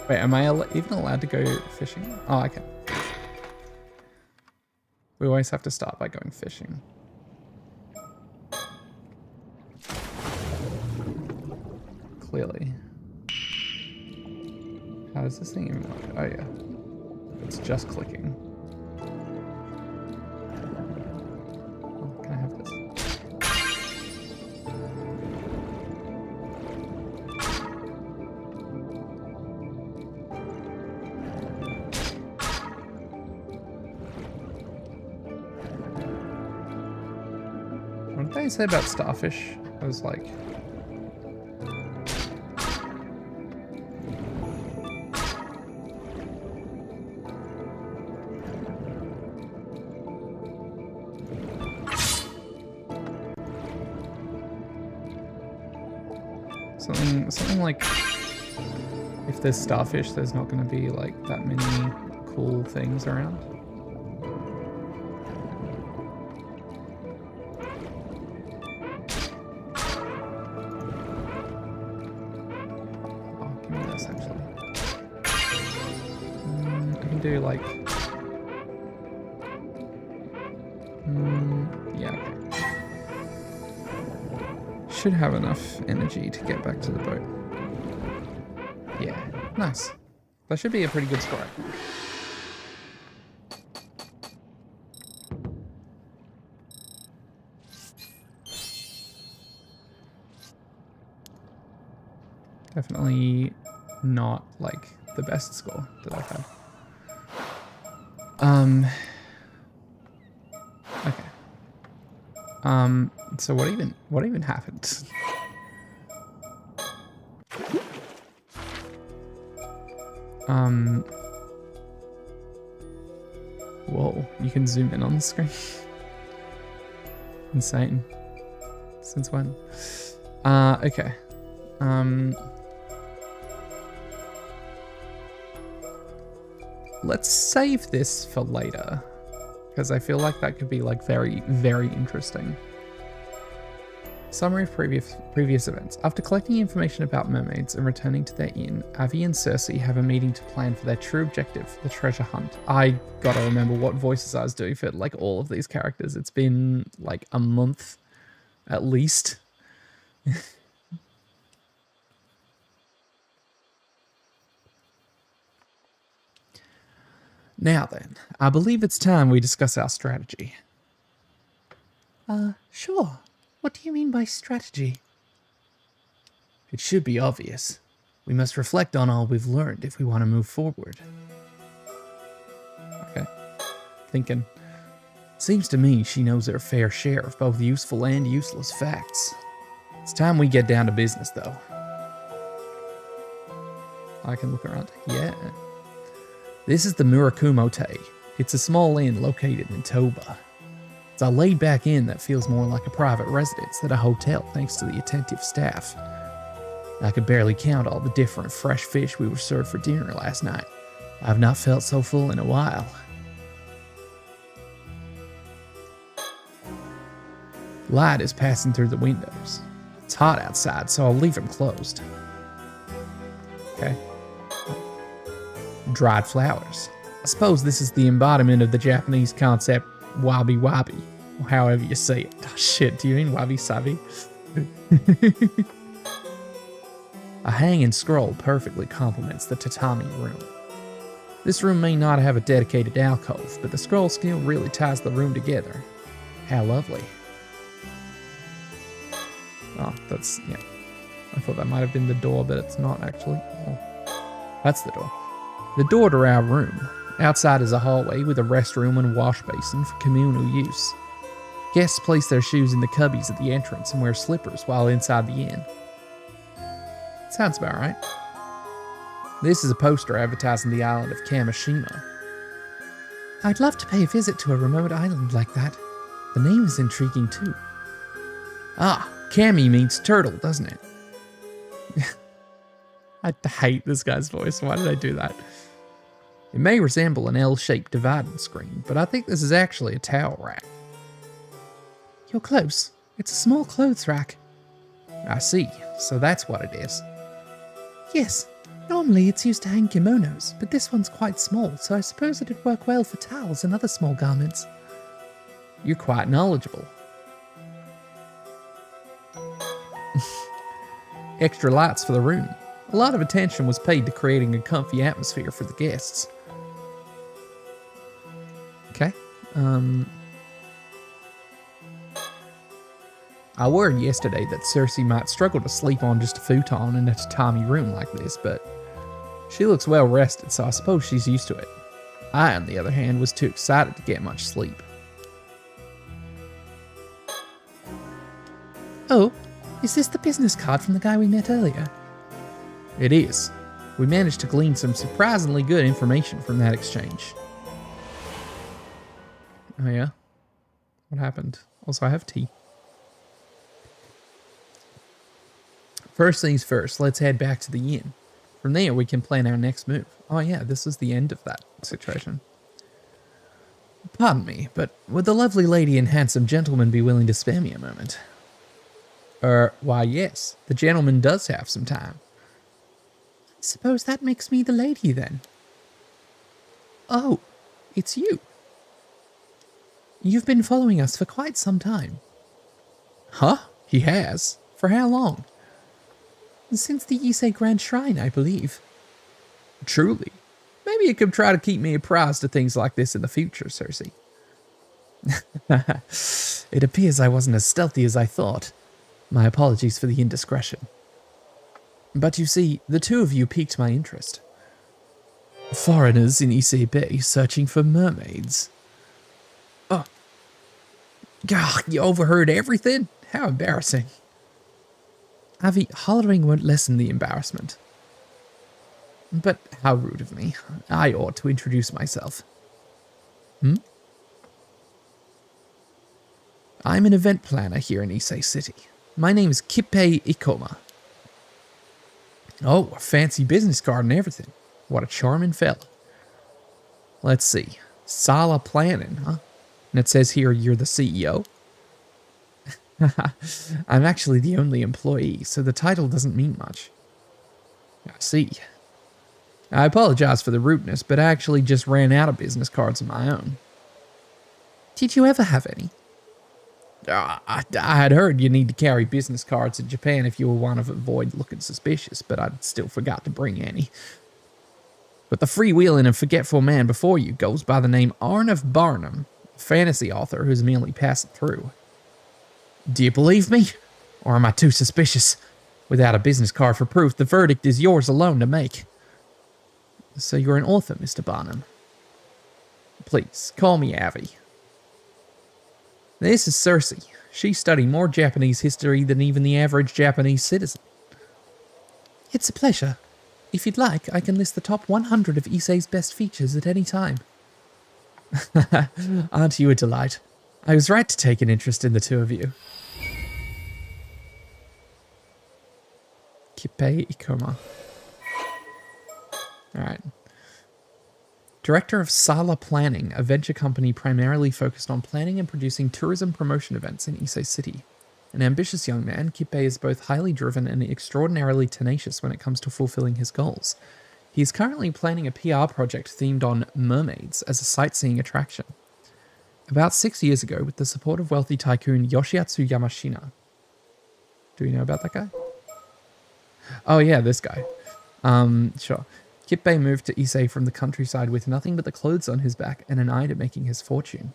Wait, am I even allowed to go fishing? Oh, I can. We always have to start by going fishing. Clearly. How does this thing even work? Oh yeah. It's just clicking. Oh, can I have this? What did they say about starfish? I was like... Something like... If there's starfish, there's not going to be like that many cool things around. Do like yeah, okay. Should have enough energy to get back to the boat. Yeah, nice. That should be a pretty good score. Definitely not like the best score that I've had. Okay. So what even happened? Whoa, you can zoom in on the screen. Insane. Since when? Okay. Let's save this for later, because I feel like that could be like very, very interesting. Summary of previous events. After collecting information about mermaids and returning to their inn, Avi and Cersei have a meeting to plan for their true objective, the treasure hunt. I gotta remember what voices I was doing for like all of these characters. It's been like a month at least. Now then, I believe it's time we discuss our strategy. Sure. What do you mean by strategy? It should be obvious. We must reflect on all we've learned if we want to move forward. Okay. Thinking. Seems to me she knows her fair share of both useful and useless facts. It's time we get down to business, though. I can look around. Yeah. This is the Murakumo Te. It's a small inn located in Toba. It's a laid-back inn that feels more like a private residence than a hotel thanks to the attentive staff. I could barely count all the different fresh fish we were served for dinner last night. I've not felt so full in a while. Light is passing through the windows. It's hot outside, so I'll leave them closed. Okay. Dried flowers. I suppose this is the embodiment of the Japanese concept wabi-wabi, or however you say it. Oh, shit, do you mean wabi-sabi? A hanging scroll perfectly complements the tatami room. This room may not have a dedicated alcove, but the scroll still really ties the room together. How lovely. Oh, that's, yeah. I thought that might have been the door, but it's not actually. Oh, that's the door. The door to our room. Outside is a hallway with a restroom and wash basin for communal use. Guests place their shoes in the cubbies at the entrance and wear slippers while inside the inn. Sounds about right. This is a poster advertising the island of Kamishima. I'd love to pay a visit to a remote island like that. The name is intriguing too. Ah, Kami means turtle, doesn't it? I hate this guy's voice. Why did I do that? It may resemble an L-shaped dividing screen, but I think this is actually a towel rack. You're close. It's a small clothes rack. I see. So that's what it is. Yes. Normally it's used to hang kimonos, but this one's quite small, so I suppose it'd work well for towels and other small garments. You're quite knowledgeable. Extra lights for the room. A lot of attention was paid to creating a comfy atmosphere for the guests. Okay. I worried yesterday that Cersei might struggle to sleep on just a futon in a tatami room like this, but she looks well rested, so I suppose she's used to it. I, on the other hand, was too excited to get much sleep. Oh, is this the business card from the guy we met earlier? It is. We managed to glean some surprisingly good information from that exchange. Oh yeah? What happened? Also, I have tea. First things first, let's head back to the inn. From there, we can plan our next move. Oh yeah, this is the end of that situation. Pardon me, but would the lovely lady and handsome gentleman be willing to spare me a moment? Why yes, the gentleman does have some time. Suppose that makes me the lady then. Oh, it's you. You've been following us for quite some time. Huh? He has? For how long? Since the Issei Grand Shrine, I believe. Truly. Maybe you could try to keep me apprised of things like this in the future, Cersei. It appears I wasn't as stealthy as I thought. My apologies for the indiscretion. But you see, the two of you piqued my interest. Foreigners in Issei Bay searching for mermaids. Oh. God, you overheard everything? How embarrassing. Avi, hollering won't lessen the embarrassment. But how rude of me. I ought to introduce myself. I'm an event planner here in Issei City. My name is Kippei Ikoma. Oh, a fancy business card and everything. What a charming fella. Let's see. Sala Planning, huh? And it says here you're the CEO? I'm actually the only employee, so the title doesn't mean much. I see. I apologize for the rudeness, but I actually just ran out of business cards of my own. Did you ever have any? I had heard you need to carry business cards in Japan if you want to avoid looking suspicious, but I'd still forgot to bring any. But the freewheeling and forgetful man before you goes by the name Arnav Barnum, a fantasy author who's merely passing through. Do you believe me? Or am I too suspicious? Without a business card for proof, the verdict is yours alone to make. So you're an author, Mr. Barnum. Please, call me Avi. This is Cersei. She studied more Japanese history than even the average Japanese citizen. It's a pleasure. If you'd like, I can list the top 100 of Issei's best features at any time. Aren't you a delight? I was right to take an interest in the two of you. Kippei Ikoma. Alright. Director of Sala Planning, a venture company primarily focused on planning and producing tourism promotion events in Issei City. An ambitious young man, Kippei is both highly driven and extraordinarily tenacious when it comes to fulfilling his goals. He is currently planning a PR project themed on mermaids as a sightseeing attraction. About 6 years ago, with the support of wealthy tycoon Yoshiatsu Yamashina. Do you know about that guy? Oh yeah, this guy. Sure. Kippei moved to Issei from the countryside with nothing but the clothes on his back and an eye to making his fortune.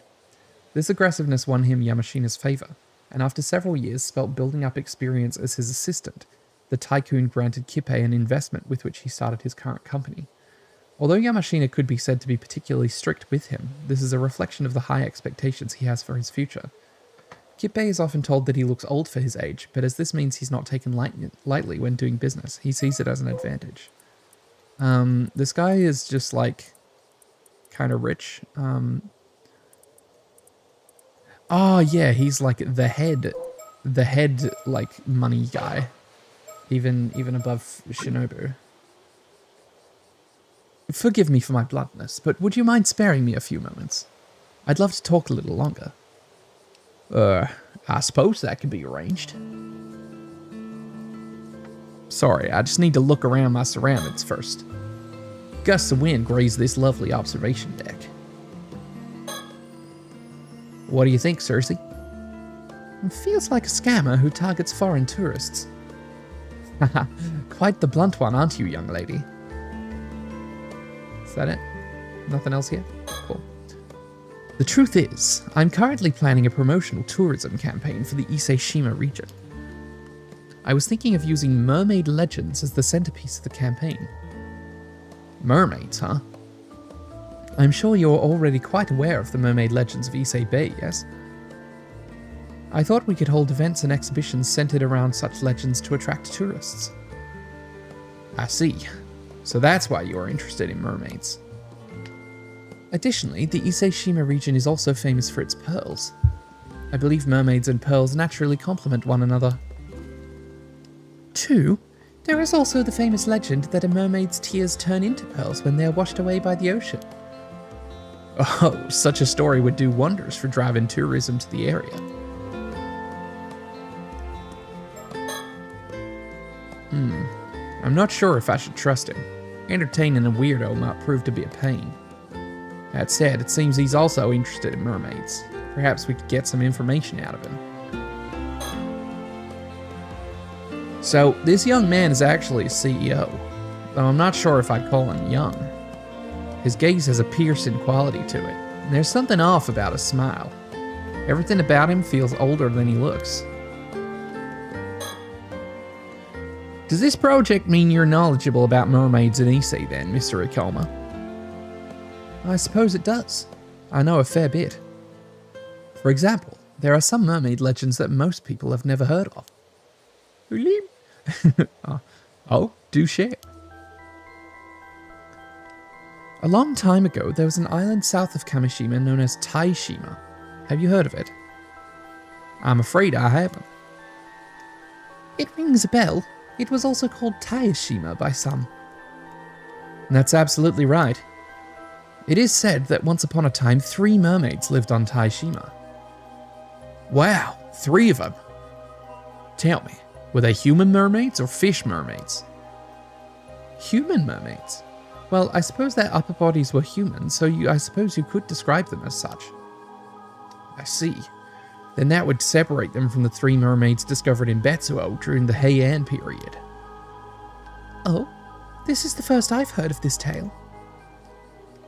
This aggressiveness won him Yamashina's favor, and after several years spelt building up experience as his assistant, the tycoon granted Kippei an investment with which he started his current company. Although Yamashina could be said to be particularly strict with him, this is a reflection of the high expectations he has for his future. Kippei is often told that he looks old for his age, but as this means he's not taken lightly when doing business, he sees it as an advantage. This guy is just like kind of rich. Oh yeah, he's like the head like money guy, even above Shinobu. Forgive me for my bluntness, but would you mind sparing me a few moments? I'd love to talk a little longer. I suppose that could be arranged. Sorry, I just need to look around my surroundings first. Gusts of wind graze this lovely observation deck. What do you think, Cersei? It feels like a scammer who targets foreign tourists. Haha, quite the blunt one, aren't you, young lady? Is that it? Nothing else here? Cool. The truth is, I'm currently planning a promotional tourism campaign for the Ise-Shima region. I was thinking of using mermaid legends as the centerpiece of the campaign. Mermaids, huh? I'm sure you're already quite aware of the mermaid legends of Ise Bay, yes? I thought we could hold events and exhibitions centered around such legends to attract tourists. I see. So that's why you're interested in mermaids. Additionally, the Ise-Shima region is also famous for its pearls. I believe mermaids and pearls naturally complement one another. 2. There is also the famous legend that a mermaid's tears turn into pearls when they are washed away by the ocean. Oh, such a story would do wonders for driving tourism to the area. I'm not sure if I should trust him. Entertaining a weirdo might prove to be a pain. That said, it seems he's also interested in mermaids. Perhaps we could get some information out of him. So, this young man is actually a CEO, though I'm not sure if I'd call him young. His gaze has a piercing quality to it, and there's something off about his smile. Everything about him feels older than he looks. Does this project mean you're knowledgeable about mermaids in Ise then, Mr. Ikoma? I suppose it does. I know a fair bit. For example, there are some mermaid legends that most people have never heard of. Oh, do share. A long time ago, there was an island south of Kamishima known as Taishima. Have you heard of it? I'm afraid I haven't. It rings a bell. It was also called Taishima by some. That's absolutely right. It is said that once upon a time, 3 mermaids lived on Taishima. Wow, 3 of them. Tell me, were they human mermaids or fish mermaids? Human mermaids? Well, I suppose their upper bodies were human, so I suppose you could describe them as such. I see. Then that would separate them from the 3 mermaids discovered in Betsuo during the Heian period. Oh, this is the first I've heard of this tale.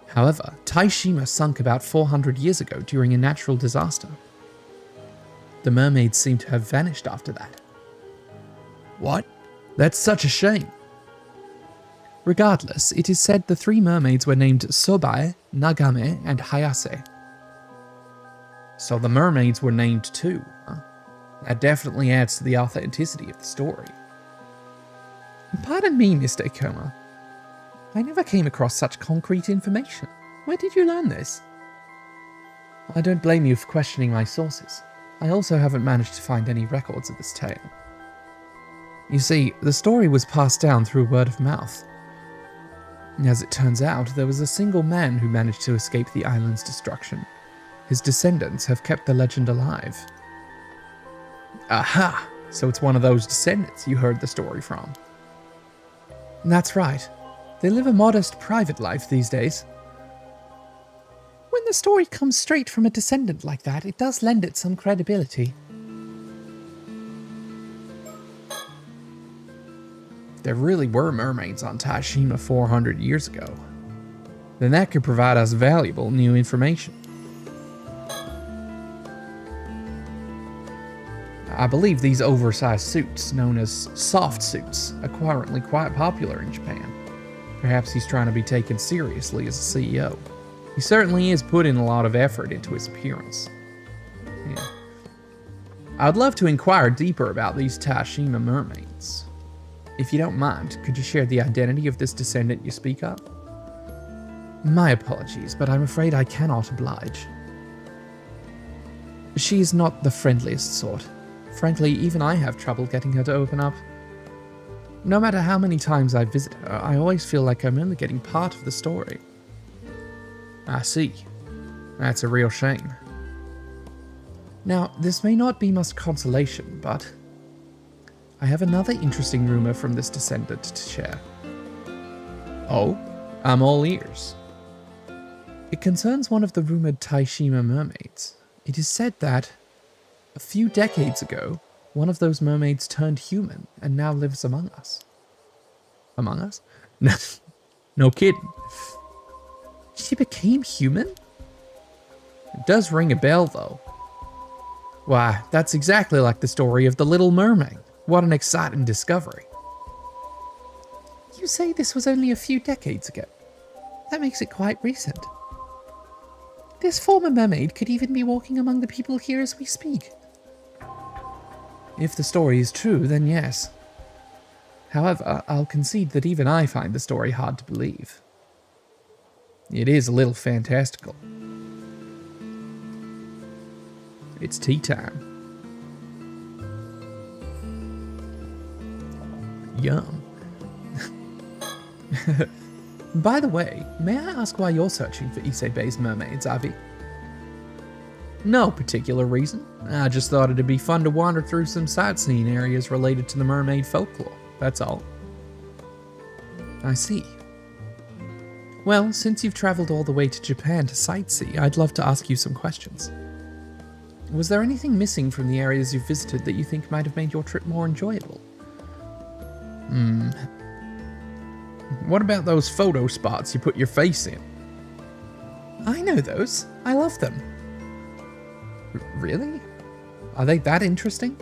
However, Taishima sunk about 400 years ago during a natural disaster. The mermaids seem to have vanished after that. What? That's such a shame. Regardless, it is said the 3 mermaids were named Sobae, Nagame, and Hayase. So the mermaids were named too, huh? That definitely adds to the authenticity of the story. Pardon me, Mr. Ikoma. I never came across such concrete information. Where did you learn this? I don't blame you for questioning my sources. I also haven't managed to find any records of this tale. You see, the story was passed down through word of mouth. As it turns out, there was a single man who managed to escape the island's destruction. His descendants have kept the legend alive. Aha! So it's one of those descendants you heard the story from. That's right. They live a modest private life these days. When the story comes straight from a descendant like that, it does lend it some credibility. there really were mermaids on Tashima 400 years ago, then that could provide us valuable new information. I believe these oversized suits, known as soft suits, are currently quite popular in Japan. Perhaps he's trying to be taken seriously as a CEO. He certainly is putting a lot of effort into his appearance. Yeah. I'd love to inquire deeper about these Tashima mermaids. If you don't mind, could you share the identity of this descendant you speak of? My apologies, but I'm afraid I cannot oblige. She is not the friendliest sort. Frankly, even I have trouble getting her to open up. No matter how many times I visit her, I always feel like I'm only getting part of the story. I see. That's a real shame. Now, this may not be much consolation, but I have another interesting rumor from this descendant to share. Oh, I'm all ears. It concerns one of the rumored Taishima mermaids. It is said that a few decades ago, one of those mermaids turned human and now lives among us. Among us? No kidding. She became human? It does ring a bell, though. Why, that's exactly like the story of the Little Mermaid. What an exciting discovery. You say this was only a few decades ago. That makes it quite recent. This former mermaid could even be walking among the people here as we speak. If the story is true, then yes. However, I'll concede that even I find the story hard to believe. It is a little fantastical. It's tea time. Yum. By the way, may I ask why you're searching for Issei-Bei's mermaids, Avi? No particular reason. I just thought it'd be fun to wander through some sightseeing areas related to the mermaid folklore, that's all. I see. Well, since you've traveled all the way to Japan to sightsee, I'd love to ask you some questions. Was there anything missing from the areas you've visited that you think might have made your trip more enjoyable? What about those photo spots you put your face in? I know those. I love them. Really? Are they that interesting?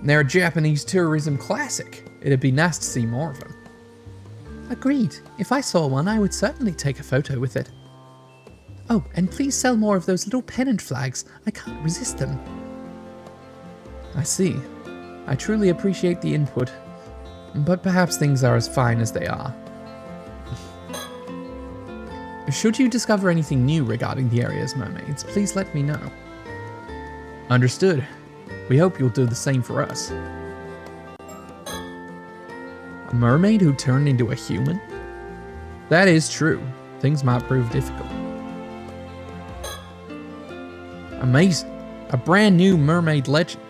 They're a Japanese tourism classic. It'd be nice to see more of them. Agreed. If I saw one, I would certainly take a photo with it. Oh, and please sell more of those little pennant flags. I can't resist them. I see. I truly appreciate the input, but perhaps things are as fine as they are. Should you discover anything new regarding the area's mermaids, please let me know. Understood. We hope you'll do the same for us. A mermaid who turned into a human? That is true. Things might prove difficult. Amazing. A brand new mermaid legend.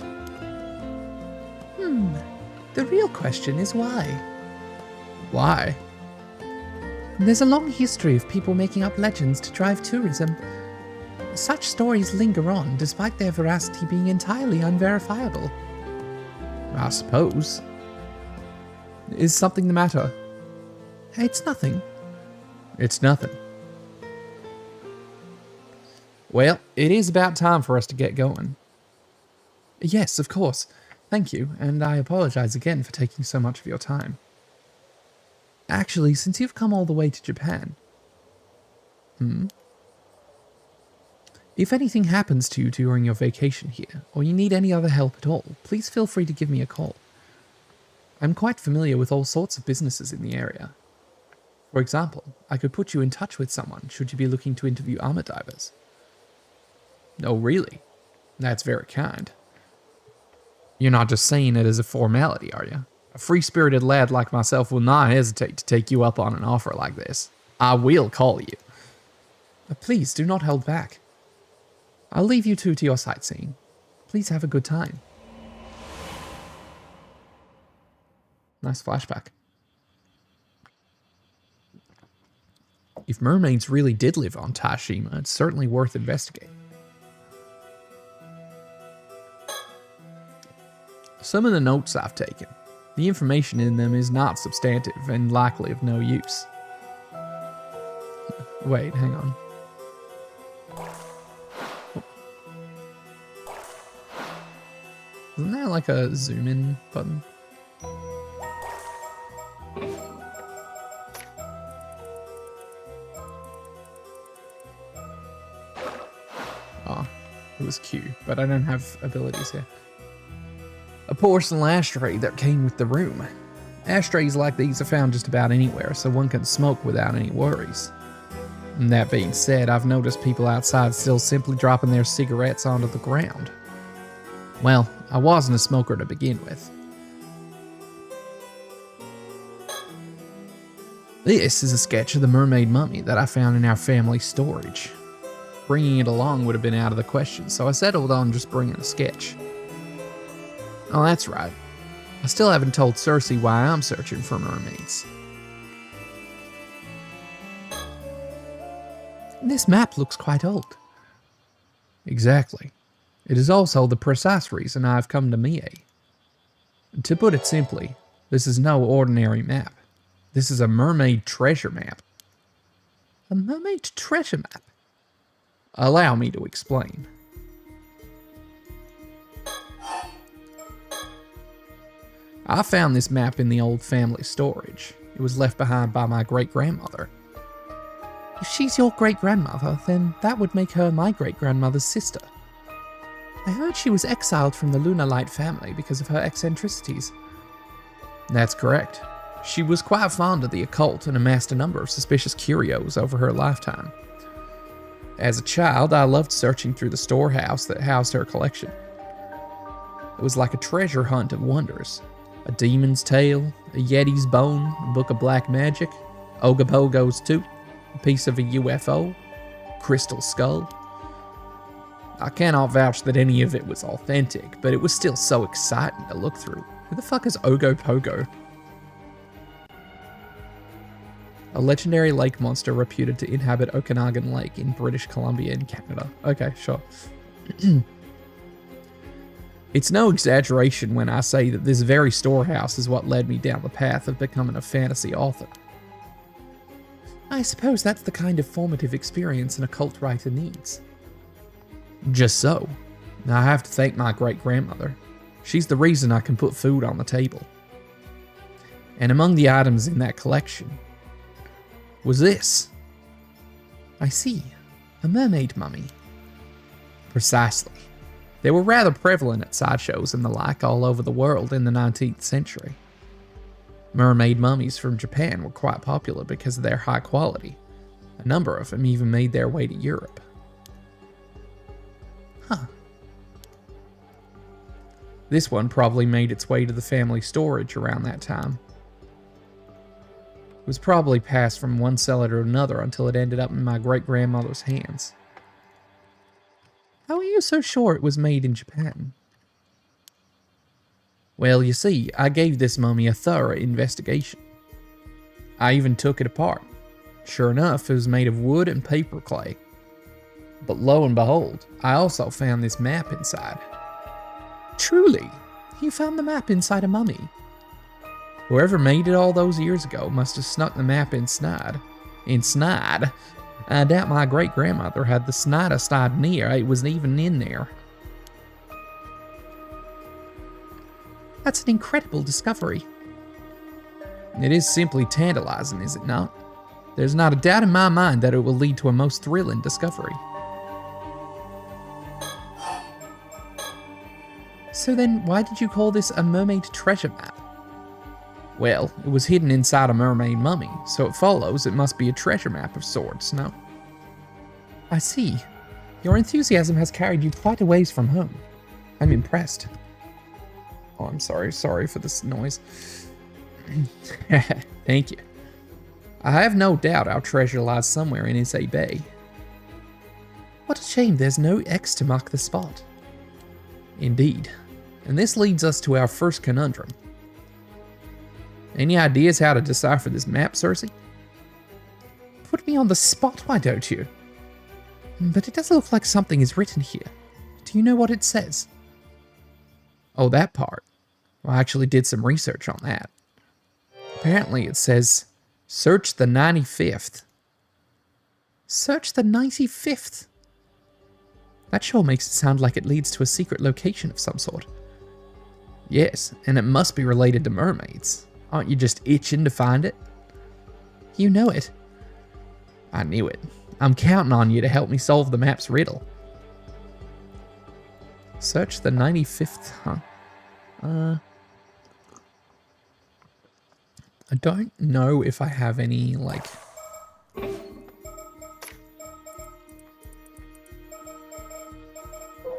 The real question is why? Why? There's a long history of people making up legends to drive tourism. Such stories linger on, despite their veracity being entirely unverifiable. I suppose. Is something the matter? It's nothing. It's nothing. Well, it is about time for us to get going. Yes, of course. Thank you, and I apologize again for taking so much of your time. Actually, since you've come all the way to Japan... If anything happens to you during your vacation here, or you need any other help at all, please feel free to give me a call. I'm quite familiar with all sorts of businesses in the area. For example, I could put you in touch with someone should you be looking to interview armor divers. Oh, really? That's very kind. You're not just saying it as a formality, are you? A free-spirited lad like myself will not hesitate to take you up on an offer like this. I will call you. Please, do not hold back. I'll leave you two to your sightseeing. Please have a good time. Nice flashback. If mermaids really did live on Tashima, it's certainly worth investigating. Some of the notes I've taken. The information in them is not substantive and likely of no use. Wait, hang on. Isn't there like a zoom in button? Oh, it was Q, but I don't have abilities here. A porcelain ashtray that came with the room. Ashtrays like these are found just about anywhere, so one can smoke without any worries. And that being said, I've noticed people outside still simply dropping their cigarettes onto the ground. Well, I wasn't a smoker to begin with. This is a sketch of the mermaid mummy that I found in our family storage. Bringing it along would have been out of the question, so I settled on just bringing a sketch. Oh, that's right. I still haven't told Cersei why I'm searching for mermaids. This map looks quite old. Exactly. It is also the precise reason I've come to Mie. To put it simply, this is no ordinary map. This is a mermaid treasure map. A mermaid treasure map? Allow me to explain. I found this map in the old family storage. It was left behind by my great-grandmother. If she's your great-grandmother, then that would make her my great-grandmother's sister. I heard she was exiled from the Lunalight family because of her eccentricities. That's correct. She was quite fond of the occult and amassed a number of suspicious curios over her lifetime. As a child, I loved searching through the storehouse that housed her collection. It was like a treasure hunt of wonders. A demon's tail, a yeti's bone, a book of black magic, Ogopogo's tooth, a piece of a UFO, crystal skull. I cannot vouch that any of it was authentic, but it was still so exciting to look through. Who the fuck is Ogopogo? A legendary lake monster reputed to inhabit Okanagan Lake in British Columbia in Canada. Okay, sure. It's no exaggeration when I say that this very storehouse is what led me down the path of becoming a fantasy author. I suppose that's the kind of formative experience an occult writer needs. Just so. I have to thank my great-grandmother. She's the reason I can put food on the table. And among the items in that collection was this. I see. A mermaid mummy. Precisely. They were rather prevalent at sideshows and the like all over the world in the 19th century. Mermaid mummies from Japan were quite popular because of their high quality. A number of them even made their way to Europe. Huh. This one probably made its way to the family storage around that time. It was probably passed from one seller to another until it ended up in my great-grandmother's hands. How are you so sure it was made in Japan? Well, you see, I gave this mummy a thorough investigation. I even took it apart. Sure enough, it was made of wood and paper clay. But lo and behold, I also found this map inside. Truly? You found the map inside a mummy? Whoever made it all those years ago must have snuck the map inside. Inside? I doubt my great-grandmother had the slightest idea it was even in there. That's an incredible discovery. It is simply tantalizing, is it not? There's not a doubt in my mind that it will lead to a most thrilling discovery. So then, why did you call this a mermaid treasure map? Well, it was hidden inside a mermaid mummy, so it follows it must be a treasure map of sorts, no? I see. Your enthusiasm has carried you quite a ways from home. I'm impressed. Oh, I'm sorry for this noise. Thank you. I have no doubt our treasure lies somewhere in Issei Bay. What a shame there's no X to mark the spot. Indeed. And this leads us to our first conundrum. Any ideas how to decipher this map, Cersei? Put me on the spot, why don't you? But it does look like something is written here. Do you know what it says? Oh, that part. Well, I actually did some research on that. Apparently it says, search the 95th. Search the 95th? That sure makes it sound like it leads to a secret location of some sort. Yes, and it must be related to mermaids. Aren't you just itching to find it? You know it. I knew it. I'm counting on you to help me solve the map's riddle. Search the 95th, huh? I don't know if I have any, like...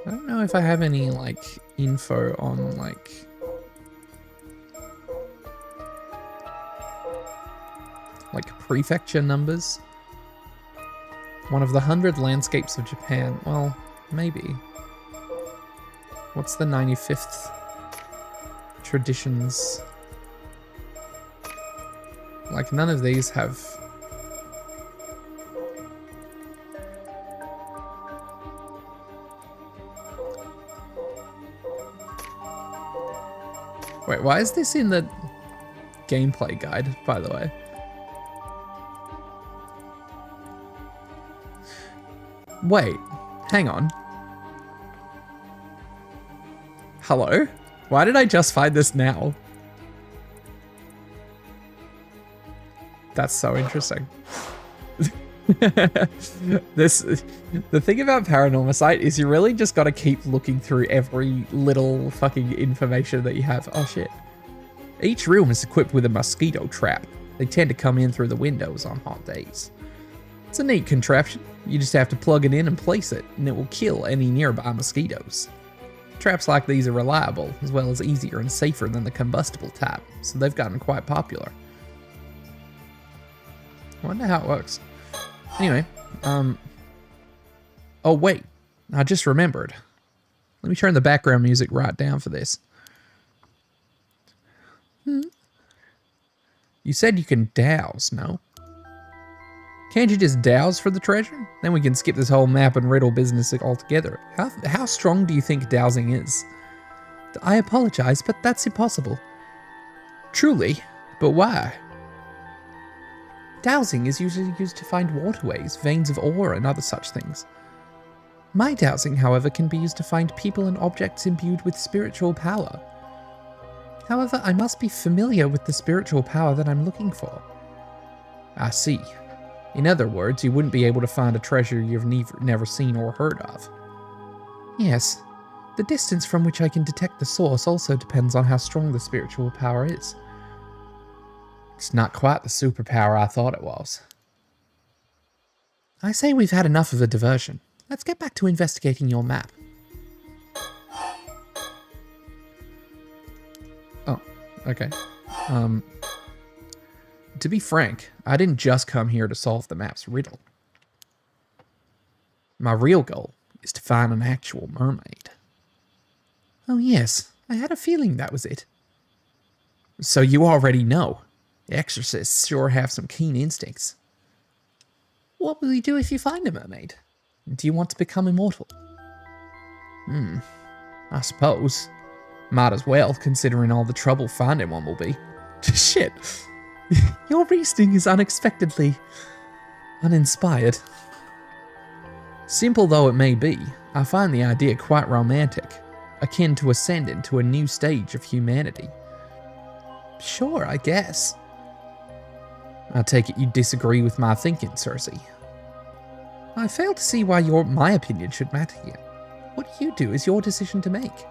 I don't know if I have any, like, info on, like... prefecture numbers. One of the 100 landscapes of Japan. Well, maybe. What's the 95th traditions? Like, none of these have... Wait, why is this in the gameplay guide, by the way? Wait, hang on. Hello? Why did I just find this now? That's so interesting. The thing about Paranormal Site is you really just gotta keep looking through every little fucking information that you have. Oh shit. Each room is equipped with a mosquito trap. They tend to come in through the windows on hot days. It's a neat contraption. You just have to plug it in and place it, and it will kill any nearby mosquitoes. Traps like these are reliable, as well as easier and safer than the combustible type, so they've gotten quite popular. I wonder how it works. Anyway, oh wait, I just remembered. Let me turn the background music right down for this. You said you can douse, no? Can't you just douse for the treasure? Then we can skip this whole map and riddle business altogether. How strong do you think dowsing is? I apologize, but that's impossible. Truly? But why? Dowsing is usually used to find waterways, veins of ore, and other such things. My dowsing, however, can be used to find people and objects imbued with spiritual power. However, I must be familiar with the spiritual power that I'm looking for. I see. In other words, you wouldn't be able to find a treasure you've never seen or heard of. Yes. The distance from which I can detect the source also depends on how strong the spiritual power is. It's not quite the superpower I thought it was. I say we've had enough of a diversion. Let's get back to investigating your map. Oh, okay. To be frank, I didn't just come here to solve the map's riddle. My real goal is to find an actual mermaid. Oh yes, I had a feeling that was it. So you already know. Exorcists sure have some keen instincts. What will you do if you find a mermaid? Do you want to become immortal? I suppose. Might as well, considering all the trouble finding one will be. Shit. Your reasoning is unexpectedly uninspired. Simple though it may be, I find the idea quite romantic, akin to ascending to a new stage of humanity. Sure, I guess. I take it you disagree with my thinking, Cersei. I fail to see why my opinion should matter here. What you do is your decision to make.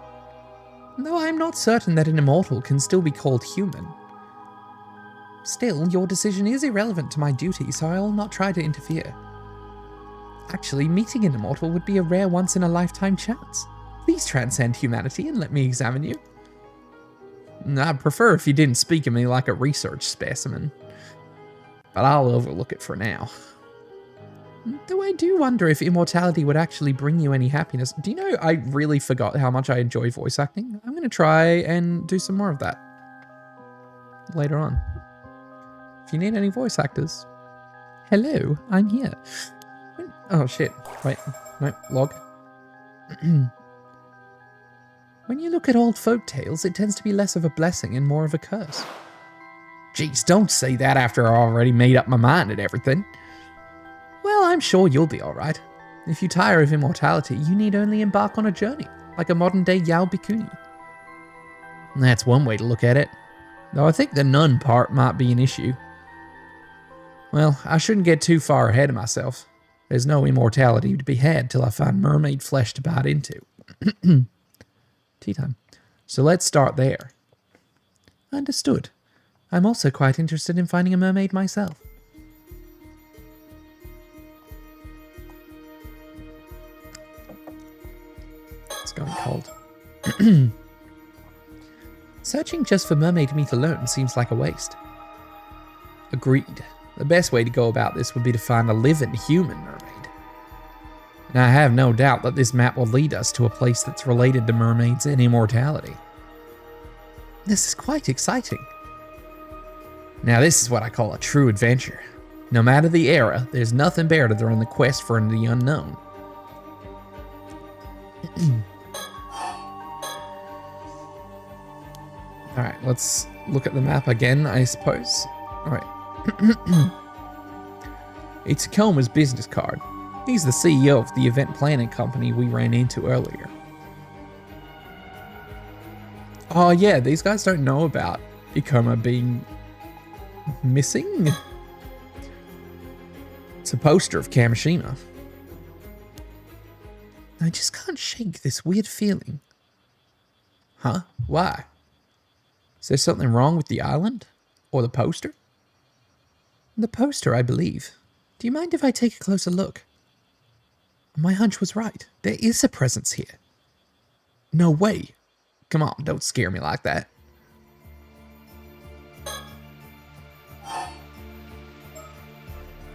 Though I am not certain that an immortal can still be called human. Still, your decision is irrelevant to my duty, so I will not try to interfere. Actually, meeting an immortal would be a rare once-in-a-lifetime chance. Please transcend humanity and let me examine you. I'd prefer if you didn't speak of me like a research specimen. But I'll overlook it for now. Though I do wonder if immortality would actually bring you any happiness. Do you know, I really forgot how much I enjoy voice acting. I'm going to try and do some more of that later on. If you need any voice actors, hello, I'm here. Oh shit, wait, no, log. When you look at old folk tales, it tends to be less of a blessing and more of a curse. Geez, don't say that after I already made up my mind and everything. Well, I'm sure you'll be alright. If you tire of immortality, you need only embark on a journey, like a modern-day Yao Bikuni. That's one way to look at it, though I think the nun part might be an issue. Well, I shouldn't get too far ahead of myself. There's no immortality to be had till I find mermaid flesh to bite into. Tea time. So let's start there. Understood. I'm also quite interested in finding a mermaid myself. It's going cold. Searching just for mermaid meat alone seems like a waste. Agreed. The best way to go about this would be to find a living human mermaid. And I have no doubt that this map will lead us to a place that's related to mermaids and immortality. This is quite exciting. Now this is what I call a true adventure. No matter the era, there's nothing better than the quest for the unknown. Alright, let's look at the map again, I suppose. Alright. It's Tacoma's business card. He's the CEO of the event planning company we ran into earlier. Oh yeah, these guys don't know about Ikoma being missing? It's a poster of Kamishima. I just can't shake this weird feeling. Huh? Why? Is there something wrong with the island? Or the poster? The poster, I believe. Do you mind if I take a closer look? My hunch was right. There is a presence here. No way. Come on, don't scare me like that.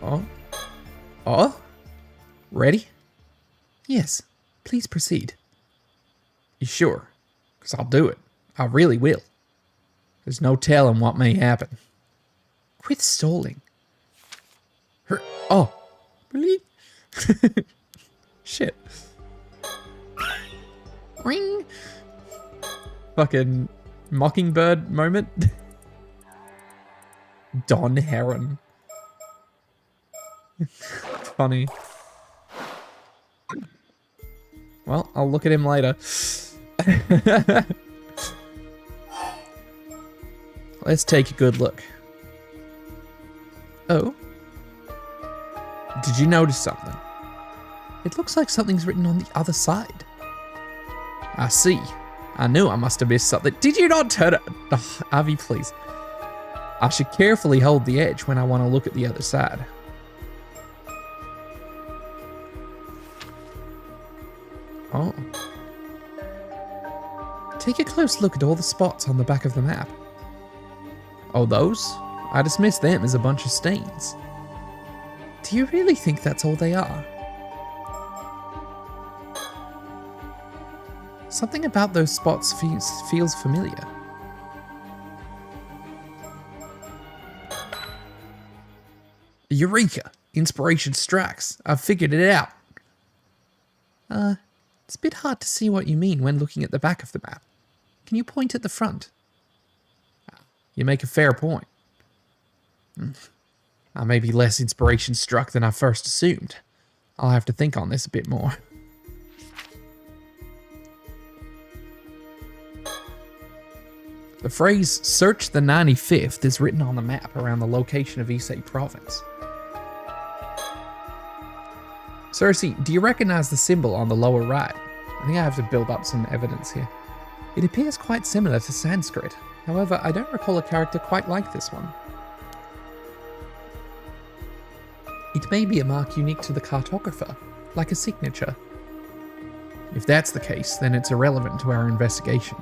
Oh? Oh? Ready? Yes. Please proceed. You sure? Because I'll do it. I really will. There's no telling what may happen. Quit stalling. Oh. Really? Shit. Ring. Fucking mockingbird moment. Don Heron. Funny. Well, I'll look at him later. Let's take a good look. Oh? Did you notice something? It looks like something's written on the other side. I see. I knew I must have missed something. Did you not turn it? Oh, Avi, please. I should carefully hold the edge when I want to look at the other side. Oh. Take a close look at all the spots on the back of the map. Oh, those? I dismiss them as a bunch of stains. Do you really think that's all they are? Something about those spots feels familiar. Eureka! Inspiration strikes. I've figured it out. It's a bit hard to see what you mean when looking at the back of the map. Can you point at the front? You make a fair point. I may be less inspiration struck than I first assumed. I'll have to think on this a bit more. The phrase, search the 95th, is written on the map around the location of Ise province. Cersei, do you recognize the symbol on the lower right? I think I have to build up some evidence here. It appears quite similar to Sanskrit. However, I don't recall a character quite like this one. It may be a mark unique to the cartographer, like a signature. If that's the case, then it's irrelevant to our investigation.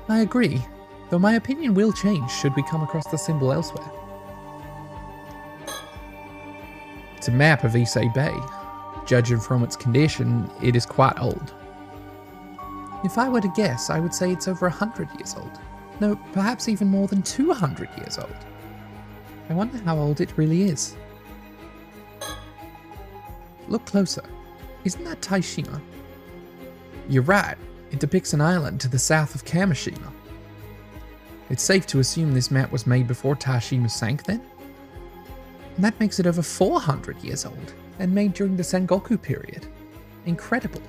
I agree, though my opinion will change should we come across the symbol elsewhere. It's a map of Ise Bay. Judging from its condition, it is quite old. If I were to guess, I would say it's over 100 years old. No, perhaps even more than 200 years old. I wonder how old it really is. Look closer. Isn't that Taishima? You're right. It depicts an island to the south of Kamishima. It's safe to assume this map was made before Tashima sank then? And that makes it over 400 years old, and made during the Sengoku period. Incredible.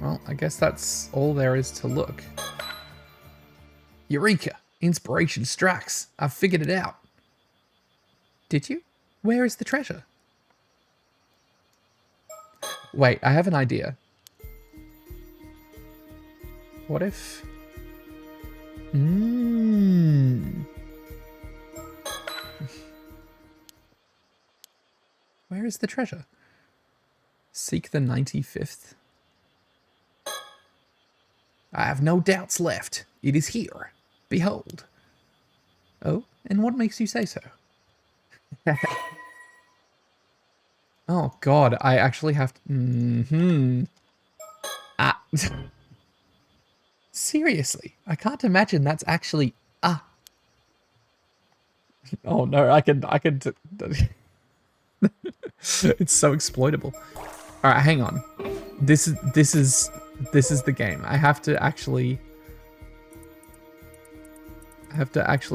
Well, I guess that's all there is to look. Eureka! Inspiration strikes. I've figured it out. Did you? Where is the treasure? Wait, I have an idea. What if... Where is the treasure? Seek the 95th. I have no doubts left. It is here. Behold. Oh, and what makes you say so? Oh god, I actually have to... Ah. Seriously, I can't imagine that's actually... Ah. Oh no, I can... It's so exploitable. Alright, hang on. This is the game. I have to actually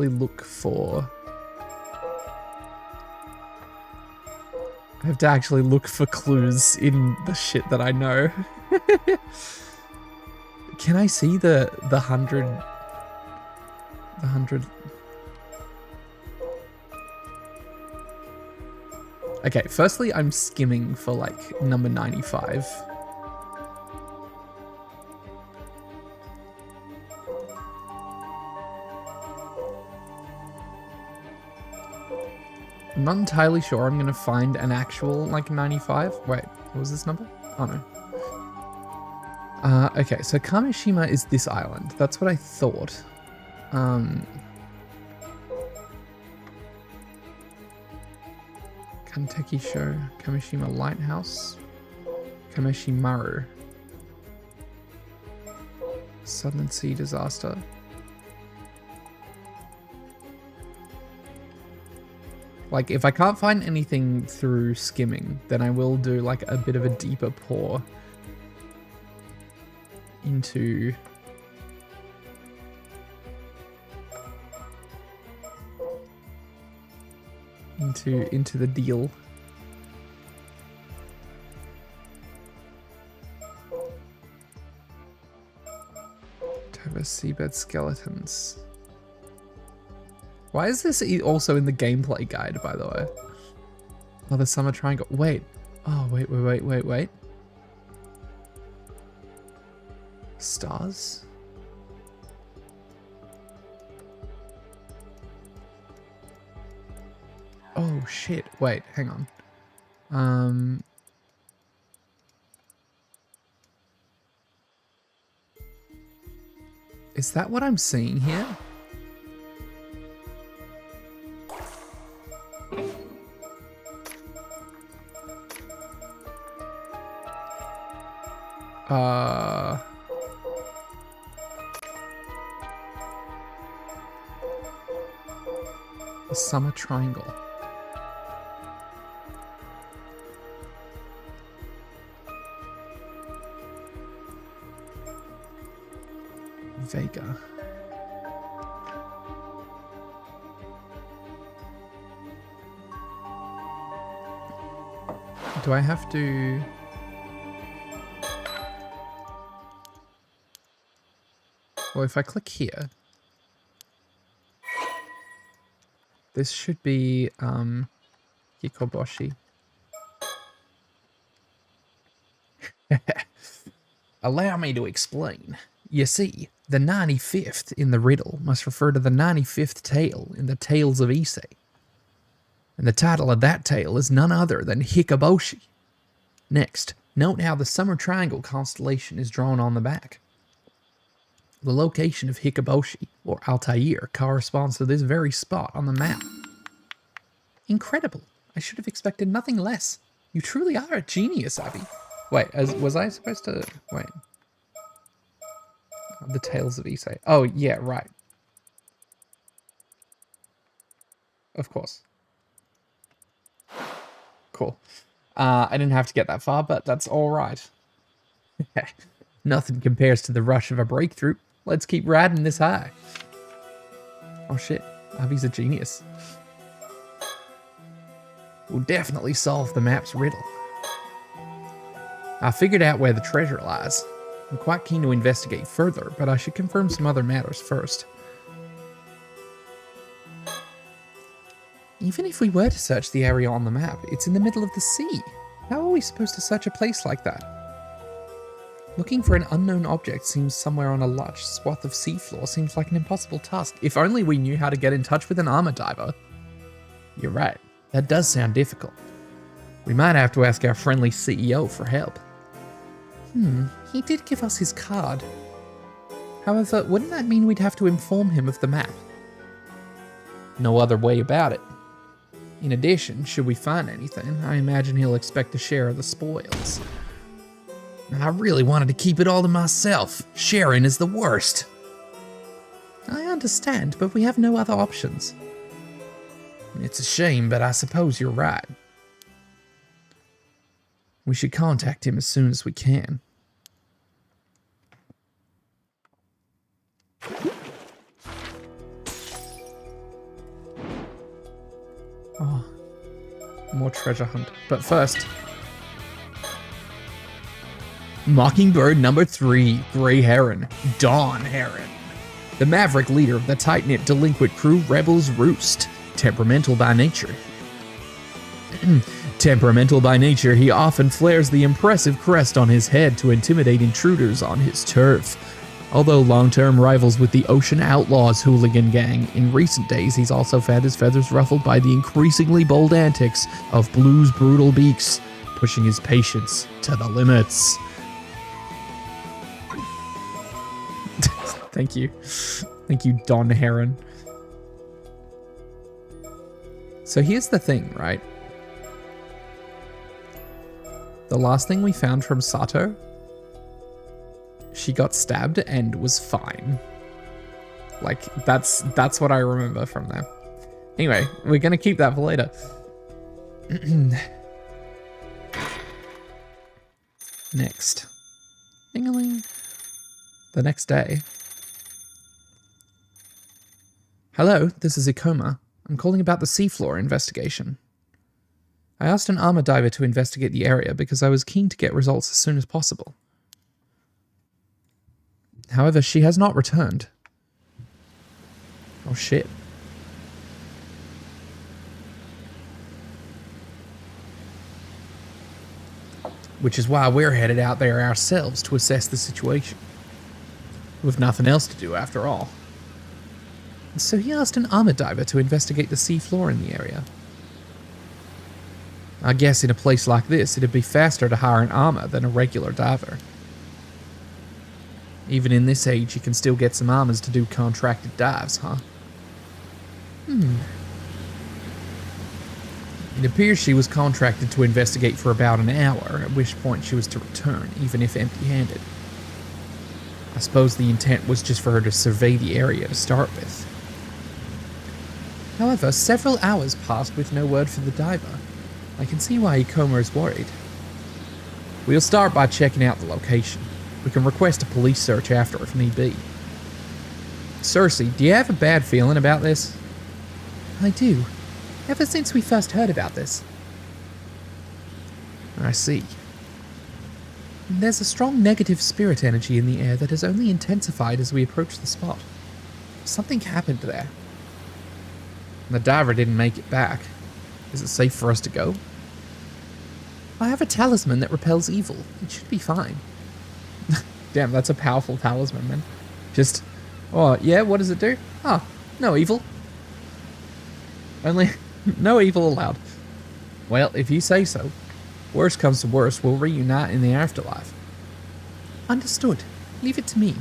look for... I have to actually look for clues in the shit that I know. Can I see the 100? The 100. Okay, firstly, I'm skimming for like number 95. I'm not entirely sure I'm gonna find an actual like 95. Wait, what was this number? Oh no. Okay, so Kamishima is this island. That's what I thought. Kanteki Sho, Kamishima Lighthouse, Kamishimaru. Southern Sea Disaster. Like, if I can't find anything through skimming, then I will do like a bit of a deeper pour into the deal. Toba seabed skeletons. Why is this also in the gameplay guide, by the way? Oh, the summer triangle. Wait. Oh, wait. Stars? Oh, shit. Wait, hang on. Is that what I'm seeing here? The summer triangle. Vega. Do I have to... Well, if I click here, this should be Hikoboshi. Allow me to explain. You see, the 95th in the riddle must refer to the 95th tale in the Tales of Issei. And the title of that tale is none other than Hikoboshi. Next, note how the Summer Triangle constellation is drawn on the back. The location of Hikoboshi, or Altair, corresponds to this very spot on the map. Incredible. I should have expected nothing less. You truly are a genius, Abby. Wait, was I supposed to... Wait. The Tales of Issei. Oh, yeah, right. Of course. Cool. I didn't have to get that far, but that's all right. Nothing compares to the rush of a breakthrough. Let's keep riding this high. Oh shit, Avi's a genius. We'll definitely solve the map's riddle. I figured out where the treasure lies. I'm quite keen to investigate further, but I should confirm some other matters first. Even if we were to search the area on the map, it's in the middle of the sea. How are we supposed to search a place like that? Looking for an unknown object seems somewhere on a large swath of seafloor seems like an impossible task. If only we knew how to get in touch with an armor diver. You're right, that does sound difficult. We might have to ask our friendly CEO for help. He did give us his card. However, wouldn't that mean we'd have to inform him of the map? No other way about it. In addition, should we find anything, I imagine he'll expect a share of the spoils. I really wanted to keep it all to myself. Sharing is the worst. I understand, but we have no other options. It's a shame, but I suppose you're right. We should contact him as soon as we can. Oh, more treasure hunt. But first, Mockingbird number 3, Grey Heron, Dawn Heron. The maverick leader of the tight-knit delinquent crew Rebels Roost. Temperamental by nature. Temperamental by nature, he often flares the impressive crest on his head to intimidate intruders on his turf. Although long-term rivals with the Ocean Outlaws hooligan gang, in recent days he's also found his feathers ruffled by the increasingly bold antics of Blue's brutal beaks, pushing his patience to the limits. Thank you. Thank you, Don Heron. So here's the thing, right? The last thing we found from Sato, she got stabbed and was fine. Like, that's what I remember from there. Anyway, we're gonna keep that for later. Next. Ding-a-ling. The next day. Hello, this is Ikoma. I'm calling about the seafloor investigation. I asked an armor diver to investigate the area because I was keen to get results as soon as possible. However, she has not returned. Oh shit. Which is why we're headed out there ourselves to assess the situation. With nothing else to do after all. So he asked an armor diver to investigate the seafloor in the area. I guess in a place like this, it'd be faster to hire an armor than a regular diver. Even in this age, you can still get some armors to do contracted dives, huh? It appears she was contracted to investigate for about an hour, at which point she was to return, even if empty-handed. I suppose the intent was just for her to survey the area to start with. However, several hours passed with no word from the diver. I can see why Ikoma is worried. We'll start by checking out the location. We can request a police search after if need be. Cersei, do you have a bad feeling about this? I do. Ever since we first heard about this. I see. There's a strong negative spirit energy in the air that has only intensified as we approach the spot. Something happened there. The diver didn't make it back. Is it safe for us to go? I have a talisman that repels evil. It should be fine. Damn, that's a powerful talisman, man. Just, oh, yeah, what does it do? Ah, no evil. Only, no evil allowed. Well, if you say so. Worst comes to worst, we'll reunite in the afterlife. Understood. Leave it to me.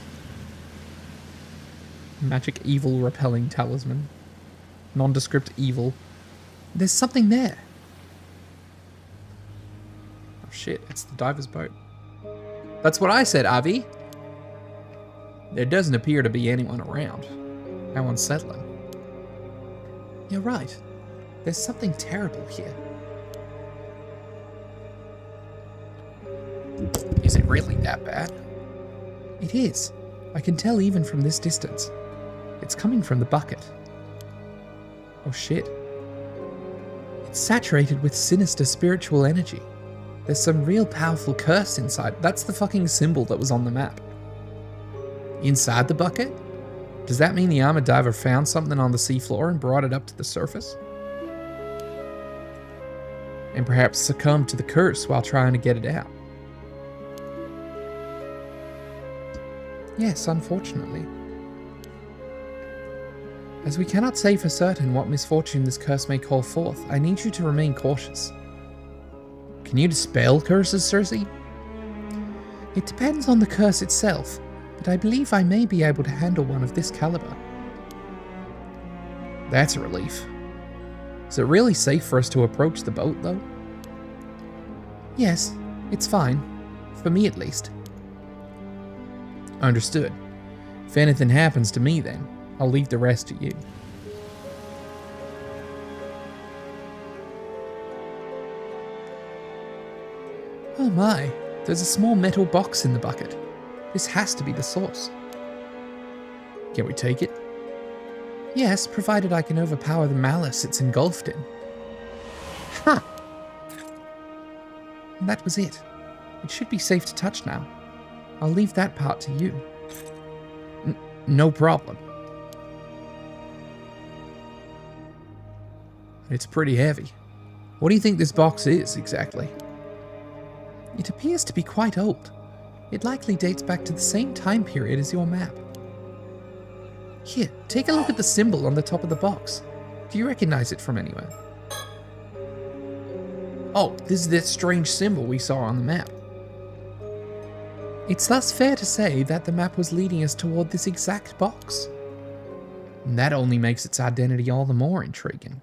Magic evil repelling talisman. Nondescript evil. There's something there. Oh shit, it's the diver's boat. That's what I said, Avi. There doesn't appear to be anyone around. How unsettling. You're right. There's something terrible here. Is it really that bad? It is. I can tell even from this distance. It's coming from the bucket. Oh shit. It's saturated with sinister spiritual energy. There's some real powerful curse inside. That's the fucking symbol that was on the map. Inside the bucket? Does that mean the armored diver found something on the seafloor and brought it up to the surface? And perhaps succumbed to the curse while trying to get it out? Yes, unfortunately. As we cannot say for certain what misfortune this curse may call forth, I need you to remain cautious. Can you dispel curses, Cersei? It depends on the curse itself, but I believe I may be able to handle one of this caliber. That's a relief. Is it really safe for us to approach the boat, though? Yes, it's fine. For me, at least. Understood. If anything happens to me, then, I'll leave the rest to you. Oh my, there's a small metal box in the bucket. This has to be the source. Can we take it? Yes, provided I can overpower the malice it's engulfed in. Huh. And that was it. It should be safe to touch now. I'll leave that part to you. No problem. It's pretty heavy. What do you think this box is, exactly? It appears to be quite old. It likely dates back to the same time period as your map. Here, take a look at the symbol on the top of the box. Do you recognize it from anywhere? Oh, this is that strange symbol we saw on the map. It's thus fair to say that the map was leading us toward this exact box. And that only makes its identity all the more intriguing.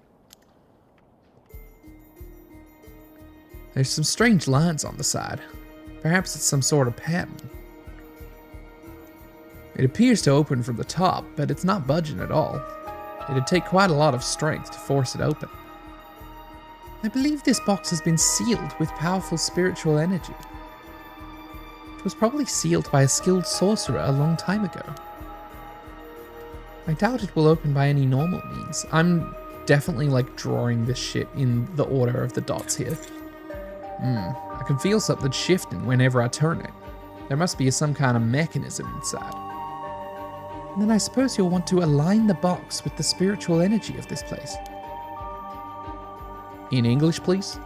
There's some strange lines on the side. Perhaps it's some sort of pattern. It appears to open from the top, but it's not budging at all. It'd take quite a lot of strength to force it open. I believe this box has been sealed with powerful spiritual energy. It was probably sealed by a skilled sorcerer a long time ago. I doubt it will open by any normal means. I'm definitely drawing this shit in the order of the dots here. I can feel something shifting whenever I turn it. There must be some kind of mechanism inside. And then I suppose you'll want to align the box with the spiritual energy of this place. In English, please?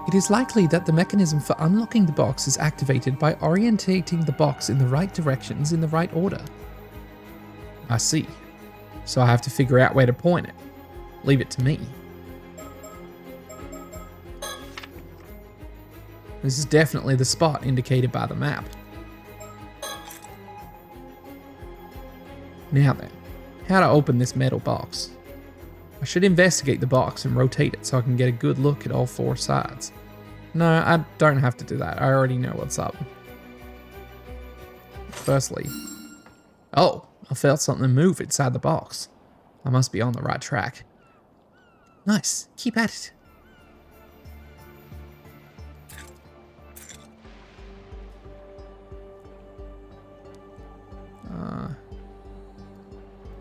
It is likely that the mechanism for unlocking the box is activated by orientating the box in the right directions in the right order. I see. So I have to figure out where to point it. Leave it to me. This is definitely the spot indicated by the map. Now then, how to open this metal box. I should investigate the box and rotate it so I can get a good look at all four sides. No, I don't have to do that. I already know what's up. Firstly, oh, I felt something move inside the box. I must be on the right track. Nice, keep at it.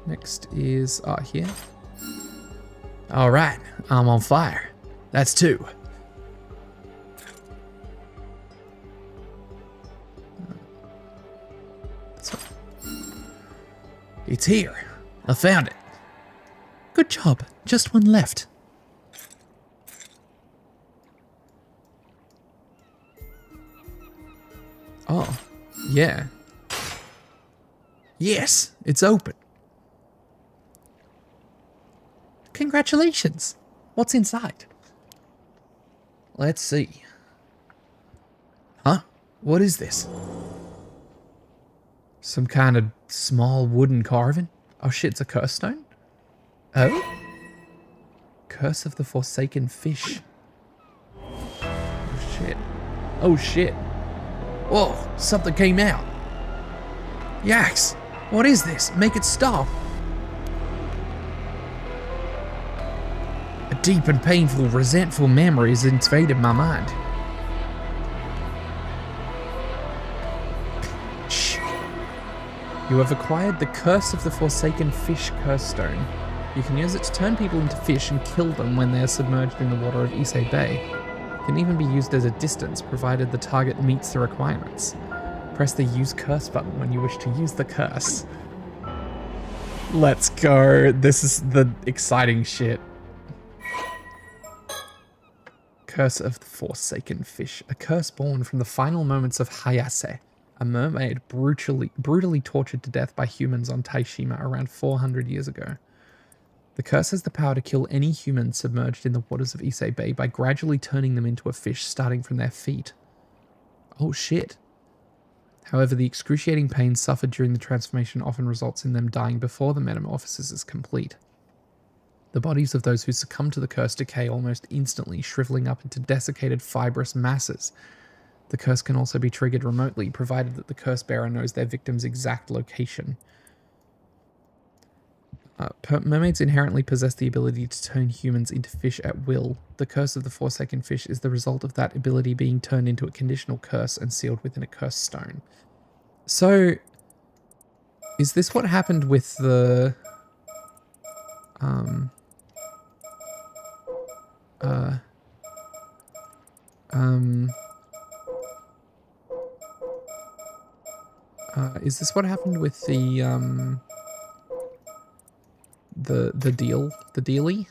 Next is here. All right, I'm on fire. That's 2. It's here. I found it. Good job. Just one left. Oh, yeah. Yes, it's open. Congratulations. What's inside? Let's see. Huh? What is this? Some kind of small wooden carving? Oh shit, it's a curse stone? Oh? Curse of the Forsaken Fish. Oh shit. Oh shit. Whoa, something came out. Yaks, what is this? Make it stop. A deep and painful, resentful memory has invaded my mind. You have acquired the Curse of the Forsaken Fish Curse Stone. You can use it to turn people into fish and kill them when they are submerged in the water of Issei Bay. It can even be used as a distance, provided the target meets the requirements. Press the Use Curse button when you wish to use the curse. Let's go. This is the exciting shit. Curse of the Forsaken Fish. A curse born from the final moments of Hayase, a mermaid brutally tortured to death by humans on Taishima around 400 years ago. The curse has the power to kill any human submerged in the waters of Issei Bay by gradually turning them into a fish starting from their feet. Oh shit. However, the excruciating pain suffered during the transformation often results in them dying before the metamorphosis is complete. The bodies of those who succumb to the curse decay almost instantly, shriveling up into desiccated fibrous masses. The curse can also be triggered remotely, provided that the curse bearer knows their victim's exact location. Mermaids inherently possess the ability to turn humans into fish at will. The curse of the Forsaken Fish is the result of that ability being turned into a conditional curse and sealed within a curse stone. So, is this what happened with the... is this what happened with the dealie?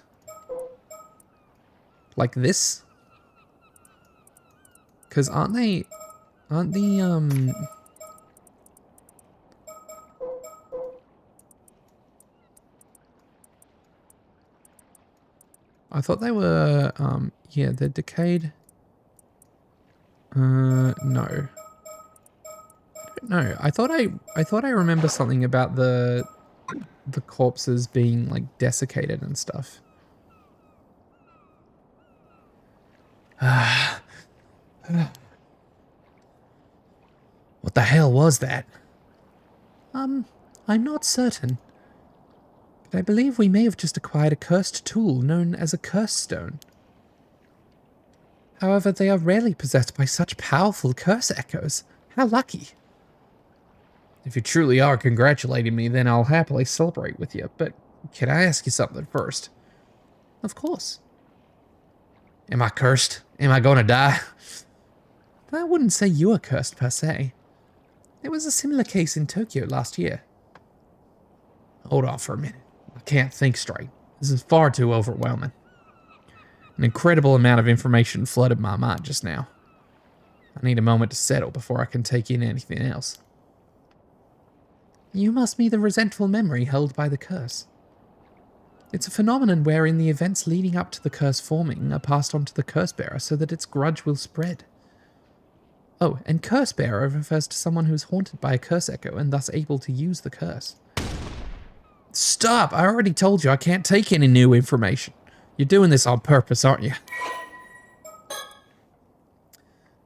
Like this? Because aren't the, I thought they were, yeah, they're decayed. No. No, I thought I remember something about the corpses being like desiccated and stuff. What the hell was that? I'm not certain. But I believe we may have just acquired a cursed tool known as a curse stone. However, they are rarely possessed by such powerful curse echoes. How lucky. If you truly are congratulating me, then I'll happily celebrate with you. But can I ask you something first? Of course. Am I cursed? Am I gonna die? I wouldn't say you are cursed per se. There was a similar case in Tokyo last year. Hold on for a minute. I can't think straight. This is far too overwhelming. An incredible amount of information flooded my mind just now. I need a moment to settle before I can take in anything else. You must be the resentful memory held by the curse. It's a phenomenon wherein the events leading up to the curse forming are passed on to the curse bearer so that its grudge will spread. Oh, and curse bearer refers to someone who is haunted by a curse echo and thus able to use the curse. Stop! I already told you I can't take any new information. You're doing this on purpose, aren't you?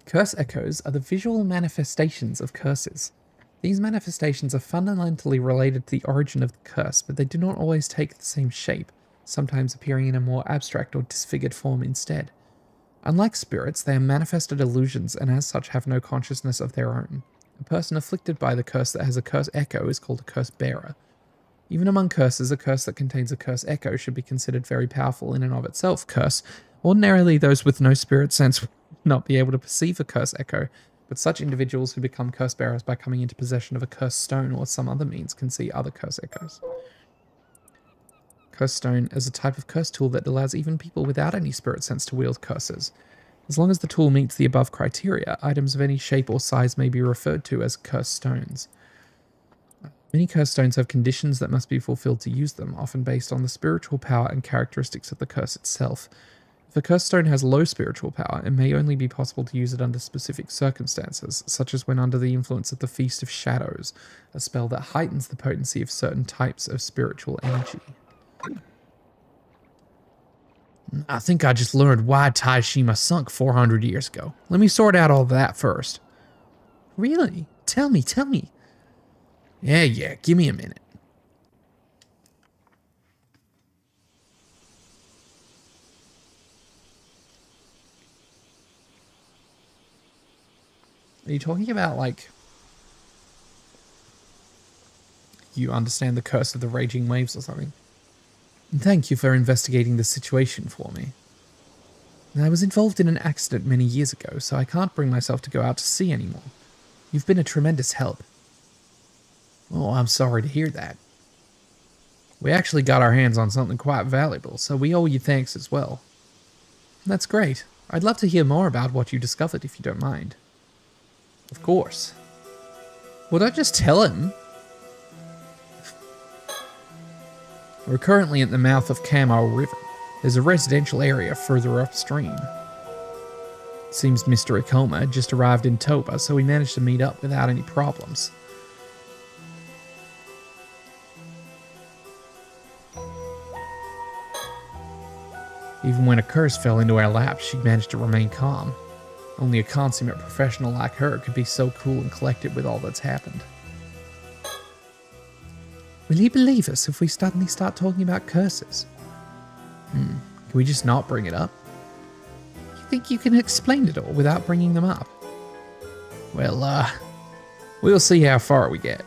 Curse echoes are the visual manifestations of curses. These manifestations are fundamentally related to the origin of the curse, but they do not always take the same shape, sometimes appearing in a more abstract or disfigured form instead. Unlike spirits, they are manifested illusions and as such have no consciousness of their own. A person afflicted by the curse that has a curse echo is called a curse bearer. Even among curses, a curse that contains a curse echo should be considered very powerful in and of itself. Curse. Ordinarily, those with no spirit sense would not be able to perceive a curse echo, but such individuals who become curse bearers by coming into possession of a curse stone or some other means can see other curse echoes. Curse stone is a type of curse tool that allows even people without any spirit sense to wield curses. As long as the tool meets the above criteria, items of any shape or size may be referred to as curse stones. Many curse stones have conditions that must be fulfilled to use them, often based on the spiritual power and characteristics of the curse itself. If a curse stone has low spiritual power, it may only be possible to use it under specific circumstances, such as when under the influence of the Feast of Shadows, a spell that heightens the potency of certain types of spiritual energy. I think I just learned why Taishima sunk 400 years ago. Let me sort out all that first. Really? Tell me. Yeah, give me a minute. Are you talking about, like... you understand the curse of the raging waves or something. And thank you for investigating the situation for me. I was involved in an accident many years ago, so I can't bring myself to go out to sea anymore. You've been a tremendous help. Oh, I'm sorry to hear that. We actually got our hands on something quite valuable, so we owe you thanks as well. That's great. I'd love to hear more about what you discovered, if you don't mind. Of course. Would I just tell him? We're currently at the mouth of Camo River. There's a residential area further upstream. It seems Mr. Ikoma had just arrived in Toba, so we managed to meet up without any problems. Even when a curse fell into our lap, she managed to remain calm. Only a consummate professional like her could be so cool and collected with all that's happened. Will he believe us if we suddenly start talking about curses? Can we just not bring it up? You think you can explain it all without bringing them up? Well, we'll see how far we get.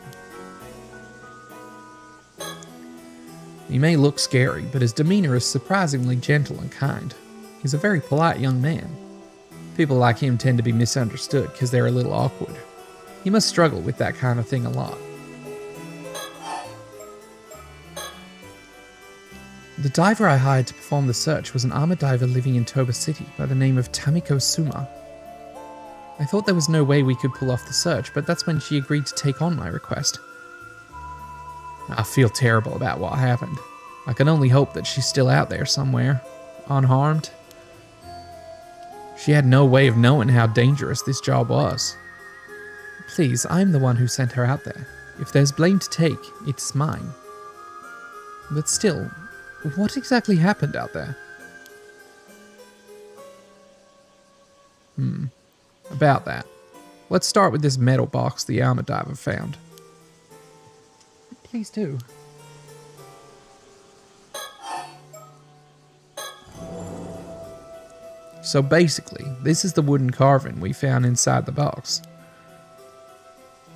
He may look scary, but his demeanor is surprisingly gentle and kind. He's a very polite young man. People like him tend to be misunderstood because they're a little awkward. He must struggle with that kind of thing a lot. The diver I hired to perform the search was an armored diver living in Toba City by the name of Tamiko Suma. I thought there was no way we could pull off the search, but that's when she agreed to take on my request. I feel terrible about what happened. I can only hope that she's still out there somewhere, unharmed. She had no way of knowing how dangerous this job was. Please, I'm the one who sent her out there. If there's blame to take, it's mine. But still, what exactly happened out there? About that. Let's start with this metal box the armor diver found. Please do. So basically, this is the wooden carving we found inside the box.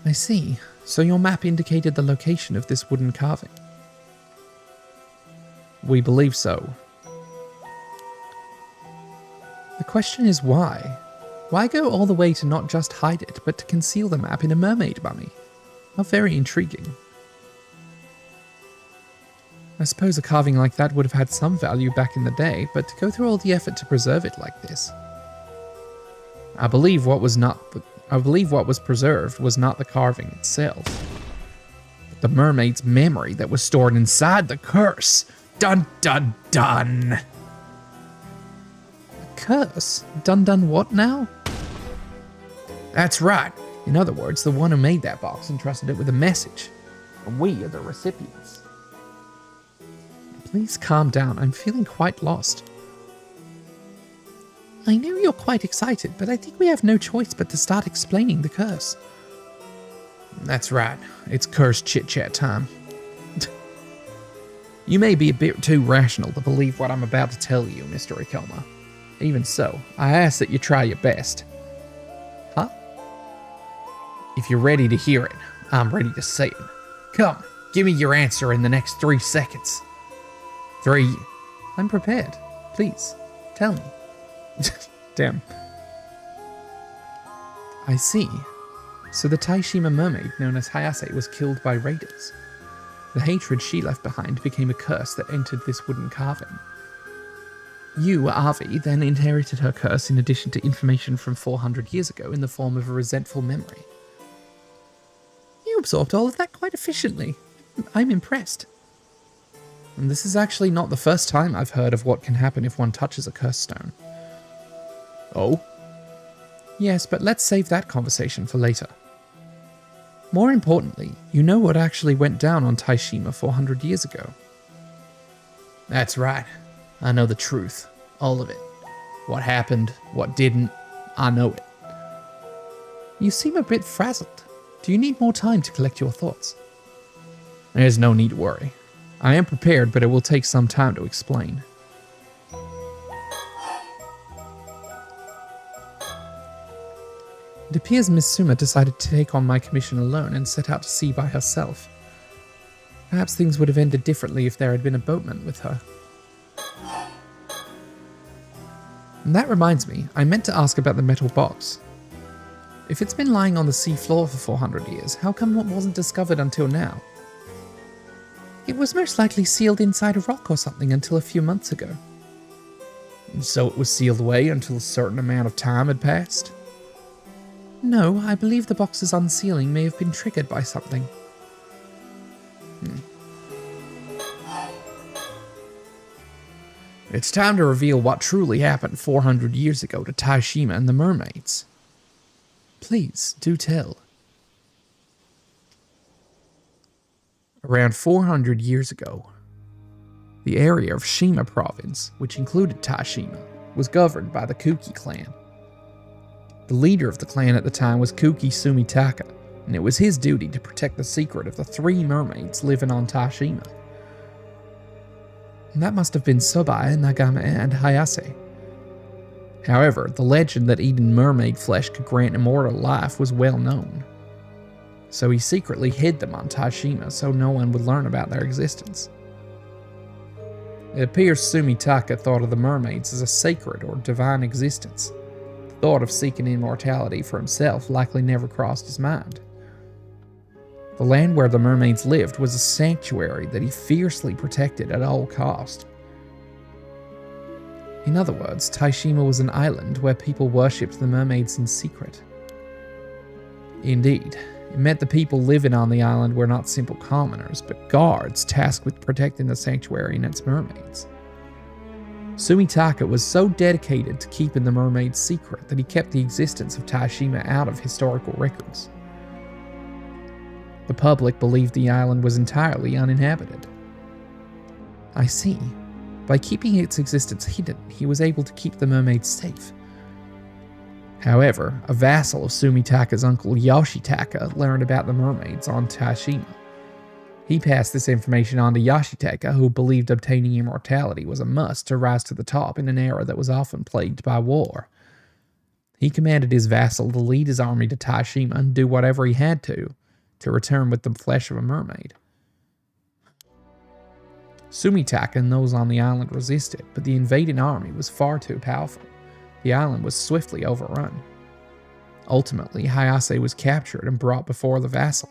I see. So your map indicated the location of this wooden carving. We believe so. The question is why? Why go all the way to not just hide it, but to conceal the map in a mermaid mummy? How very intriguing. I suppose a carving like that would have had some value back in the day, but to go through all the effort to preserve it like this. I believe what was preserved was not the carving itself, but the mermaid's memory that was stored inside the curse. Dun dun dun. A curse? Dun dun what now? That's right. In other words, the one who made that box entrusted it with a message, and we are the recipients. Please calm down, I'm feeling quite lost. I know you're quite excited, but I think we have no choice but to start explaining the curse. That's right, it's curse chit-chat time. You may be a bit too rational to believe what I'm about to tell you, Mr. Ikoma. Even so, I ask that you try your best. Huh? If you're ready to hear it, I'm ready to say it. Come, give me your answer in the next 3 seconds. 3. I'm prepared. Please, tell me. Damn. I see. So the Taishima mermaid known as Hayase was killed by raiders. The hatred she left behind became a curse that entered this wooden carving. You, Avi, then inherited her curse in addition to information from 400 years ago in the form of a resentful memory. You absorbed all of that quite efficiently. I'm impressed. And this is actually not the first time I've heard of what can happen if one touches a cursed stone. Oh? Yes, but let's save that conversation for later. More importantly, you know what actually went down on Taishima 400 years ago. That's right. I know the truth. All of it. What happened, what didn't, I know it. You seem a bit frazzled. Do you need more time to collect your thoughts? There's no need to worry. I am prepared, but it will take some time to explain. It appears Miss Suma decided to take on my commission alone and set out to sea by herself. Perhaps things would have ended differently if there had been a boatman with her. And that reminds me, I meant to ask about the metal box. If it's been lying on the sea floor for 400 years, how come it wasn't discovered until now? It was most likely sealed inside a rock or something until a few months ago. And so it was sealed away until a certain amount of time had passed? No, I believe the box's unsealing may have been triggered by something. It's time to reveal what truly happened 400 years ago to Taishima and the mermaids. Please, do tell. Around 400 years ago, the area of Shima province, which included Taishima, was governed by the Kuki clan. The leader of the clan at the time was Kuki Sumitaka, and it was his duty to protect the secret of the 3 mermaids living on Taishima. And that must have been Sobai, Nagame, and Hayase. However, the legend that eating mermaid flesh could grant immortal life was well known. So he secretly hid them on Taishima so no one would learn about their existence. It appears Sumitaka thought of the mermaids as a sacred or divine existence. The thought of seeking immortality for himself likely never crossed his mind. The land where the mermaids lived was a sanctuary that he fiercely protected at all cost. In other words, Taishima was an island where people worshipped the mermaids in secret. Indeed, it meant the people living on the island were not simple commoners, but guards tasked with protecting the sanctuary and its mermaids. Sumitaka was so dedicated to keeping the mermaids secret that he kept the existence of Taishima out of historical records. The public believed the island was entirely uninhabited. I see. By keeping its existence hidden, he was able to keep the mermaids safe. However, a vassal of Sumitaka's uncle Yoshitaka learned about the mermaids on Taishima. He passed this information on to Yoshitaka, who believed obtaining immortality was a must to rise to the top in an era that was often plagued by war. He commanded his vassal to lead his army to Taishima and do whatever he had to return with the flesh of a mermaid. Sumitaka and those on the island resisted, but the invading army was far too powerful. The island was swiftly overrun. Ultimately, Hayase was captured and brought before the vassal.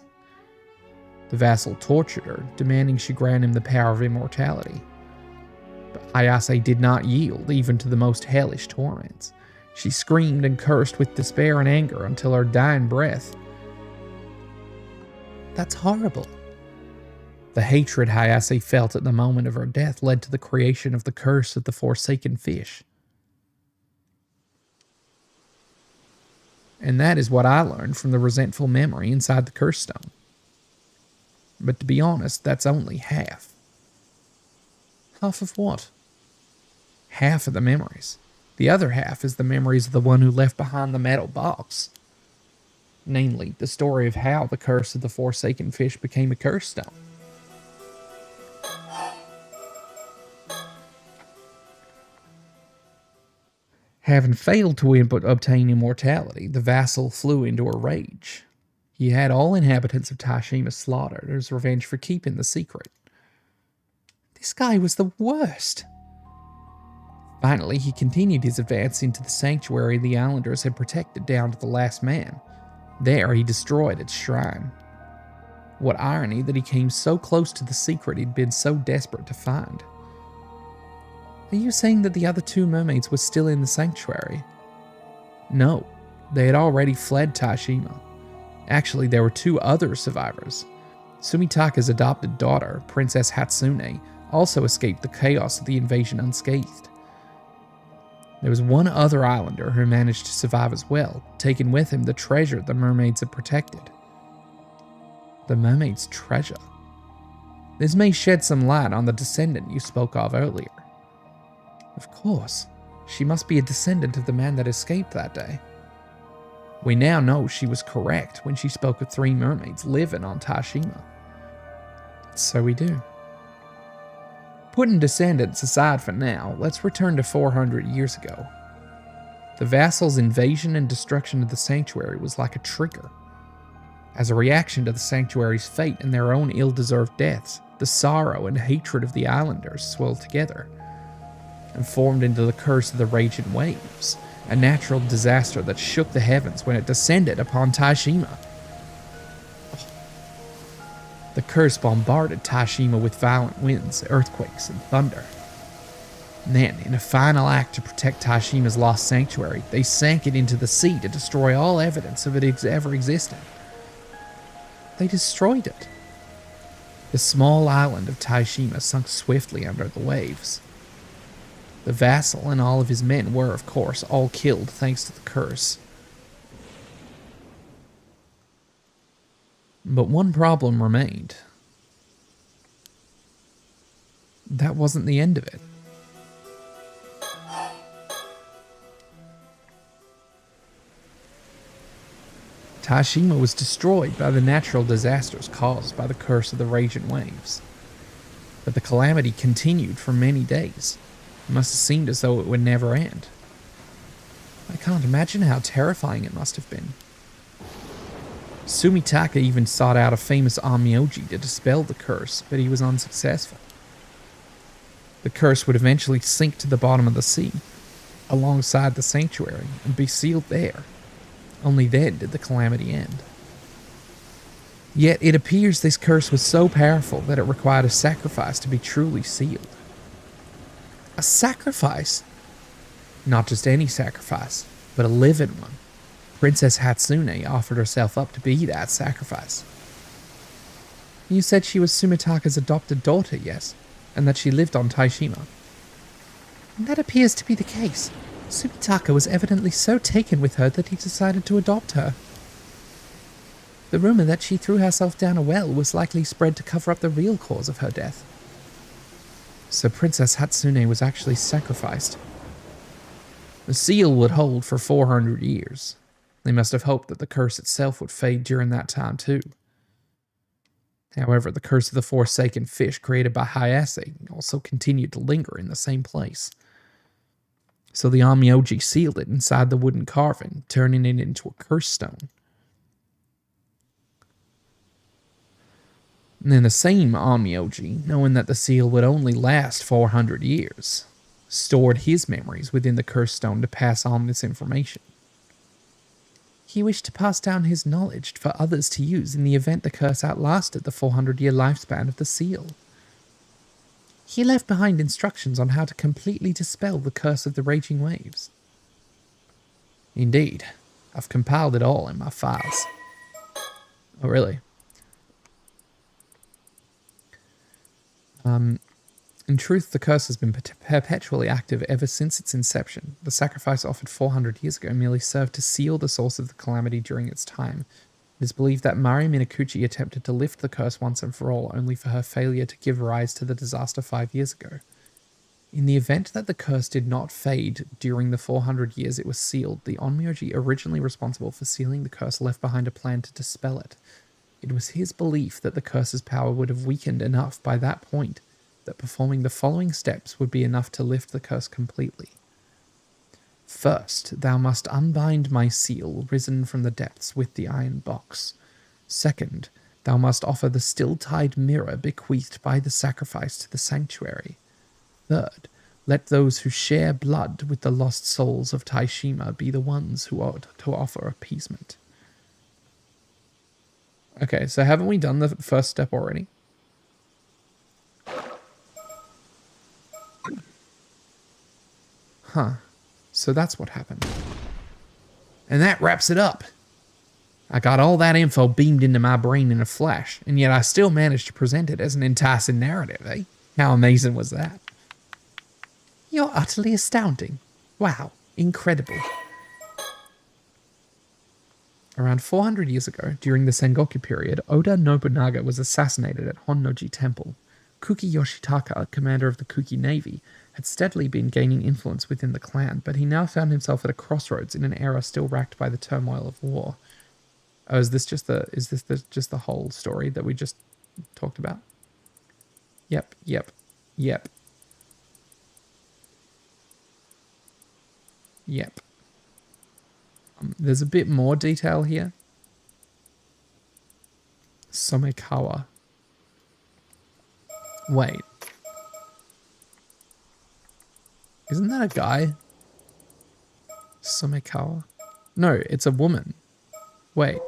The vassal tortured her, demanding she grant him the power of immortality. But Hayase did not yield even to the most hellish torments. She screamed and cursed with despair and anger until her dying breath. That's horrible. The hatred Hayase felt at the moment of her death led to the creation of the curse of the Forsaken Fish. And that is what I learned from the resentful memory inside the curse stone. But to be honest, that's only half. Half of what? Half of the memories. The other half is the memories of the one who left behind the metal box. Namely, the story of how the curse of the Forsaken Fish became a curse stone. Having failed to obtain immortality, the vassal flew into a rage. He had all inhabitants of Taishima slaughtered as revenge for keeping the secret. This guy was the worst. Finally, he continued his advance into the sanctuary the islanders had protected down to the last man. There, he destroyed its shrine. What irony that he came so close to the secret he'd been so desperate to find. Are you saying that the other 2 mermaids were still in the sanctuary? No, they had already fled Taishima. Actually, there were 2 other survivors. Sumitaka's adopted daughter, Princess Hatsune, also escaped the chaos of the invasion unscathed. There was one other islander who managed to survive as well, taking with him the treasure the mermaids had protected. The mermaid's treasure. This may shed some light on the descendant you spoke of earlier. Of course, she must be a descendant of the man that escaped that day. We now know she was correct when she spoke of 3 mermaids living on Taishima. So we do. Putting descendants aside for now, let's return to 400 years ago. The vassal's invasion and destruction of the sanctuary was like a trigger. As a reaction to the sanctuary's fate and their own ill-deserved deaths, The sorrow and hatred of the islanders swirled together and formed into the curse of the raging waves, a natural disaster that shook the heavens when it descended upon Taishima. The curse bombarded Taishima with violent winds, earthquakes, and thunder. And then, in a final act to protect Taishima's lost sanctuary, they sank it into the sea to destroy all evidence of it ever existing. They destroyed it. The small island of Taishima sunk swiftly under the waves. The vassal and all of his men were, of course, all killed thanks to the curse. But one problem remained. That wasn't the end of it. Taishima was destroyed by the natural disasters caused by the curse of the raging waves. But the calamity continued for many days. It must have seemed as though it would never end. I can't imagine how terrifying it must have been. Sumitaka even sought out a famous Amyoji to dispel the curse, but he was unsuccessful. The curse would eventually sink to the bottom of the sea, alongside the sanctuary, and be sealed there. Only then did the calamity end. Yet it appears this curse was so powerful that it required a sacrifice to be truly sealed. A sacrifice? Not just any sacrifice, but a living one. Princess Hatsune offered herself up to be that sacrifice. You said she was Sumitaka's adopted daughter, yes? And that she lived on Taishima. That appears to be the case. Sumitaka was evidently so taken with her that he decided to adopt her. The rumor that she threw herself down a well was likely spread to cover up the real cause of her death. So Princess Hatsune was actually sacrificed. The seal would hold for 400 years. They must have hoped that the curse itself would fade during that time too. However, the curse of the forsaken fish created by Hayase also continued to linger in the same place. So the Amyoji sealed it inside the wooden carving, turning it into a curse stone. And then the same Amyoji, knowing that the seal would only last 400 years, stored his memories within the curse stone to pass on this information. He wished to pass down his knowledge for others to use in the event the curse outlasted the 400-year lifespan of the seal. He left behind instructions on how to completely dispel the curse of the raging waves. Indeed, I've compiled it all in my files. Oh, really? In truth, the curse has been perpetually active ever since its inception. The sacrifice offered 400 years ago merely served to seal the source of the calamity during its time. It is believed that Mari Minakuchi attempted to lift the curse once and for all, only for her failure to give rise to the disaster 5 years ago. In the event that the curse did not fade during the 400 years it was sealed, the Onmyoji originally responsible for sealing the curse left behind a plan to dispel it. It was his belief that the curse's power would have weakened enough by that point that performing the following steps would be enough to lift the curse completely. First, thou must unbind my seal risen from the depths with the iron box. Second, thou must offer the still-tied mirror bequeathed by the sacrifice to the sanctuary. Third, let those who share blood with the lost souls of Taishima be the ones who ought to offer appeasement. Okay, so haven't we done the first step already? Huh. So that's what happened. And that wraps it up. I got all that info beamed into my brain in a flash, and yet I still managed to present it as an enticing narrative, eh? How amazing was that? You're utterly astounding. Wow. Incredible. Around 400 years ago, during the Sengoku period, Oda Nobunaga was assassinated at Honnoji Temple. Kuki Yoshitaka, commander of the Kuki Navy, had steadily been gaining influence within the clan, but he now found himself at a crossroads in an era still racked by the turmoil of war. Oh, is this just the whole story that we just talked about? Yep. There's a bit more detail here. Somekawa. Wait. Isn't that a guy? Somekawa? No, it's a woman. Wait.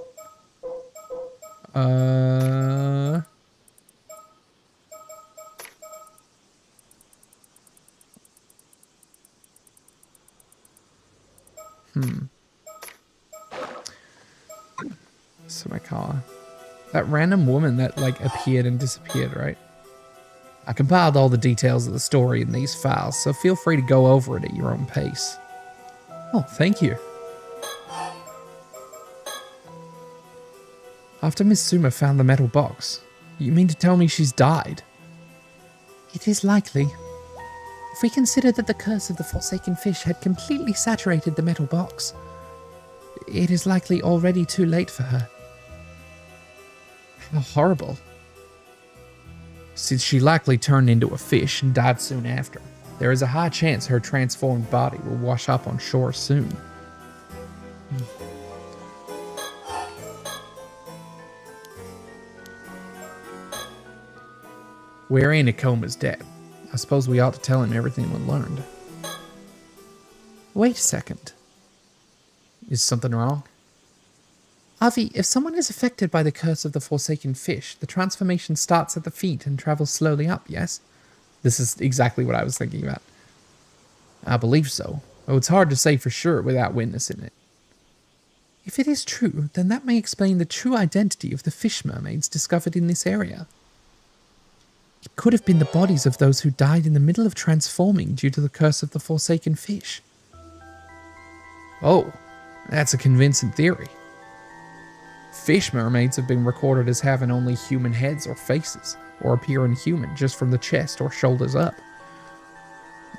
Somekawa. That random woman that, like, appeared and disappeared, right? I compiled all the details of the story in these files, so feel free to go over it at your own pace. Oh, thank you. After Miss Suma found the metal box, you mean to tell me she's died? It is likely. If we consider that the curse of the Forsaken Fish had completely saturated the metal box, it is likely already too late for her. How horrible. Since she likely turned into a fish and died soon after, there is a high chance her transformed body will wash up on shore soon. We're Anakoma's dead. I suppose we ought to tell him everything we learned. Wait a second. Is something wrong? Avi, if someone is affected by the curse of the Forsaken Fish, the transformation starts at the feet and travels slowly up, yes? This is exactly what I was thinking about. I believe so, though it's hard to say for sure without witnessing it. If it is true, then that may explain the true identity of the fish mermaids discovered in this area. It could have been the bodies of those who died in the middle of transforming due to the curse of the Forsaken Fish. Oh, that's a convincing theory. Fish mermaids have been recorded as having only human heads or faces, or appearing human just from the chest or shoulders up.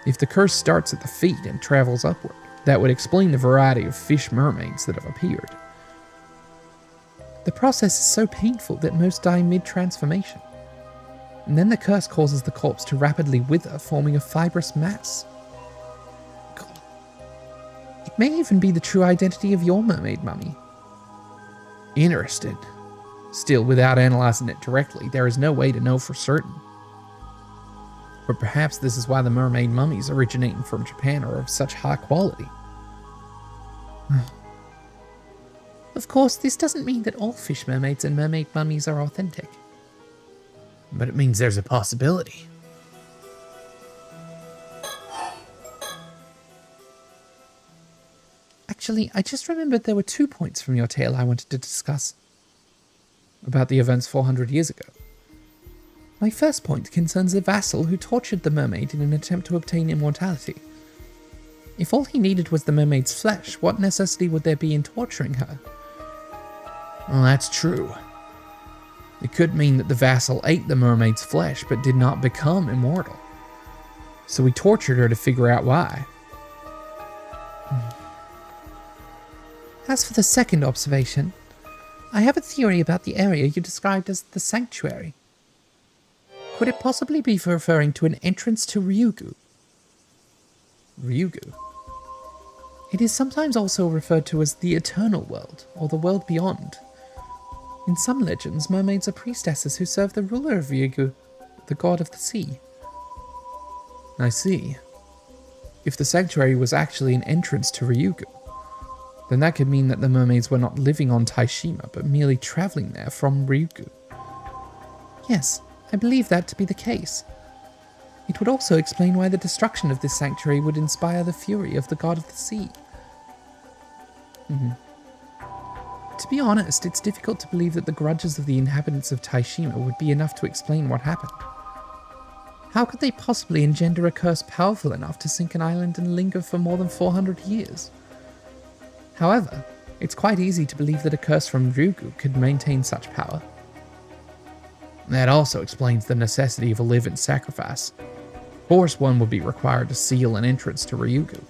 If the curse starts at the feet and travels upward, that would explain the variety of fish mermaids that have appeared. The process is so painful that most die mid-transformation, and then the curse causes the corpse to rapidly wither, forming a fibrous mass. God. It may even be the true identity of your mermaid mummy. Interesting. Still, without analyzing it directly, there is no way to know for certain. But perhaps this is why the mermaid mummies originating from Japan are of such high quality. Of course, this doesn't mean that all fish mermaids and mermaid mummies are authentic. But it means there's a possibility. Actually, I just remembered there were 2 points from your tale I wanted to discuss about the events 400 years ago. My first point concerns a vassal who tortured the mermaid in an attempt to obtain immortality. If all he needed was the mermaid's flesh, what necessity would there be in torturing her? Well, that's true. It could mean that the vassal ate the mermaid's flesh but did not become immortal. So he tortured her to figure out why. As for the second observation, I have a theory about the area you described as the sanctuary. Could it possibly be referring to an entrance to Ryugu? Ryugu? It is sometimes also referred to as the eternal world, or the world beyond. In some legends, mermaids are priestesses who serve the ruler of Ryugu, the god of the sea. I see. If the sanctuary was actually an entrance to Ryugu, then that could mean that the mermaids were not living on Taishima, but merely traveling there from Ryugu. Yes, I believe that to be the case. It would also explain why the destruction of this sanctuary would inspire the fury of the god of the sea. To be honest, it's difficult to believe that the grudges of the inhabitants of Taishima would be enough to explain what happened. How could they possibly engender a curse powerful enough to sink an island and linger for more than 400 years? However, it's quite easy to believe that a curse from Ryugu could maintain such power. That also explains the necessity of a live-in sacrifice. Of course, one would be required to seal an entrance to Ryugu.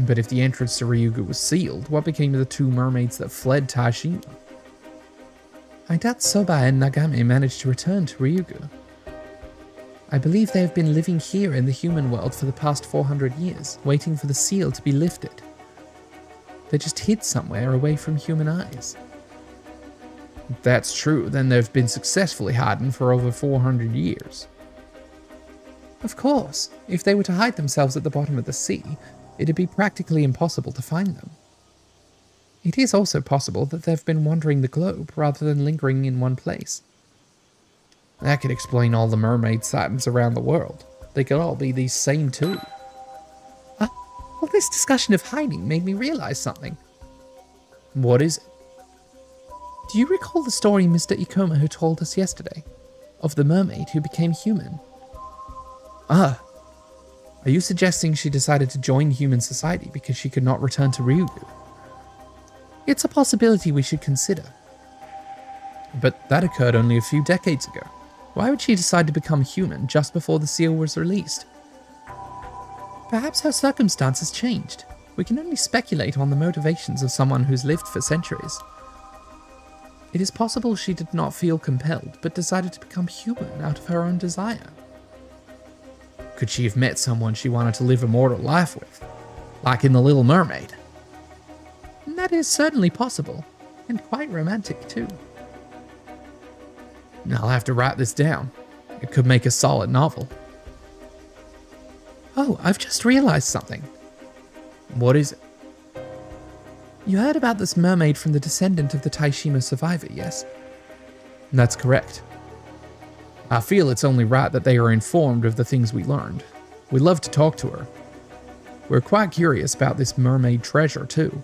But if the entrance to Ryugu was sealed, what became of the 2 mermaids that fled Taishima? I doubt Soba and Nagame managed to return to Ryugu. I believe they have been living here in the human world for the past 400 years, waiting for the seal to be lifted. They just hid somewhere away from human eyes. If that's true, then they've been successfully hiding for over 400 years. Of course, if they were to hide themselves at the bottom of the sea, it'd be practically impossible to find them. It is also possible that they've been wandering the globe rather than lingering in one place. That could explain all the mermaid sightings around the world. They could all be these same two. Well, this discussion of hiding made me realize something. What is it? Do you recall the story Mr. Ikoma who told us yesterday? Of the mermaid who became human? Are you suggesting she decided to join human society because she could not return to Ryugu? It's a possibility we should consider. But that occurred only a few decades ago. Why would she decide to become human just before the seal was released? Perhaps her circumstances changed. We can only speculate on the motivations of someone who's lived for centuries. It is possible she did not feel compelled, but decided to become human out of her own desire. Could she have met someone she wanted to live a mortal life with? Like in The Little Mermaid? That is certainly possible, and quite romantic too. I'll have to write this down. It could make a solid novel. Oh, I've just realized something. What is it? You heard about this mermaid from the descendant of the Taishima survivor, yes? That's correct. I feel it's only right that they are informed of the things we learned. We'd love to talk to her. We're quite curious about this mermaid treasure, too.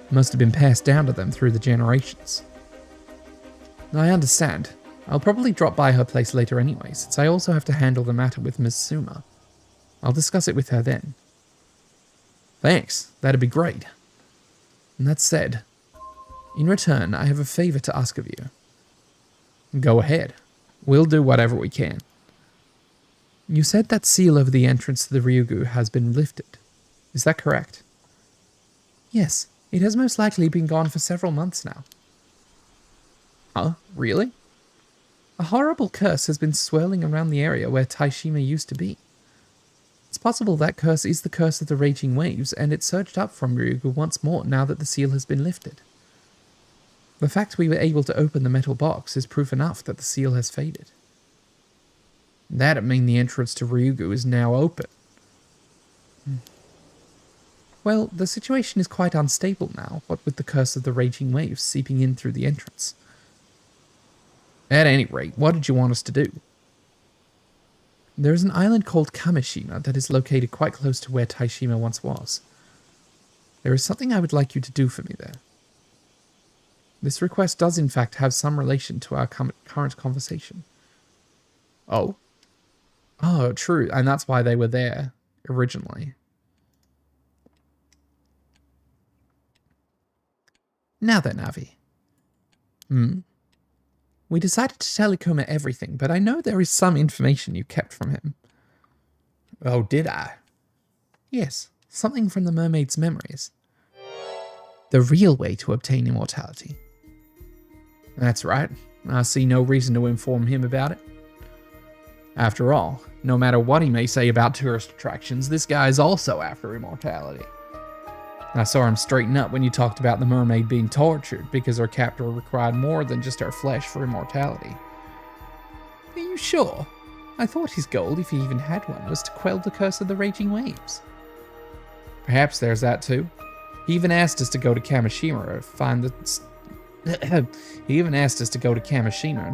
Must have been passed down to them through the generations. I understand. I'll probably drop by her place later anyway, since I also have to handle the matter with Ms. Suma. I'll discuss it with her then. Thanks, that'd be great. And that said, in return, I have a favor to ask of you. Go ahead. We'll do whatever we can. You said that seal over the entrance to the Ryugu has been lifted. Is that correct? Yes, it has most likely been gone for several months now. Huh? Really? A horrible curse has been swirling around the area where Taishima used to be. It's possible that curse is the curse of the raging waves, and it surged up from Ryugu once more now that the seal has been lifted. The fact we were able to open the metal box is proof enough that the seal has faded. That'd mean the entrance to Ryugu is now open. Well, the situation is quite unstable now, what with the curse of the raging waves seeping in through the entrance. At any rate, what did you want us to do? There is an island called Kamishima that is located quite close to where Taishima once was. There is something I would like you to do for me there. This request does in fact have some relation to our current conversation. Oh? Oh, true, and that's why they were there originally. Now then, Avi. We decided to tell Ikoma everything, but I know there is some information you kept from him. Oh, did I? Yes, something from the mermaid's memories. The real way to obtain immortality. That's right. I see no reason to inform him about it. After all, no matter what he may say about tourist attractions, this guy is also after immortality. I saw him straighten up when you talked about the mermaid being tortured because her captor required more than just her flesh for immortality. Are you sure? I thought his goal, if he even had one, was to quell the curse of the raging waves. Perhaps there's that too. He even asked us to go to Kamishima and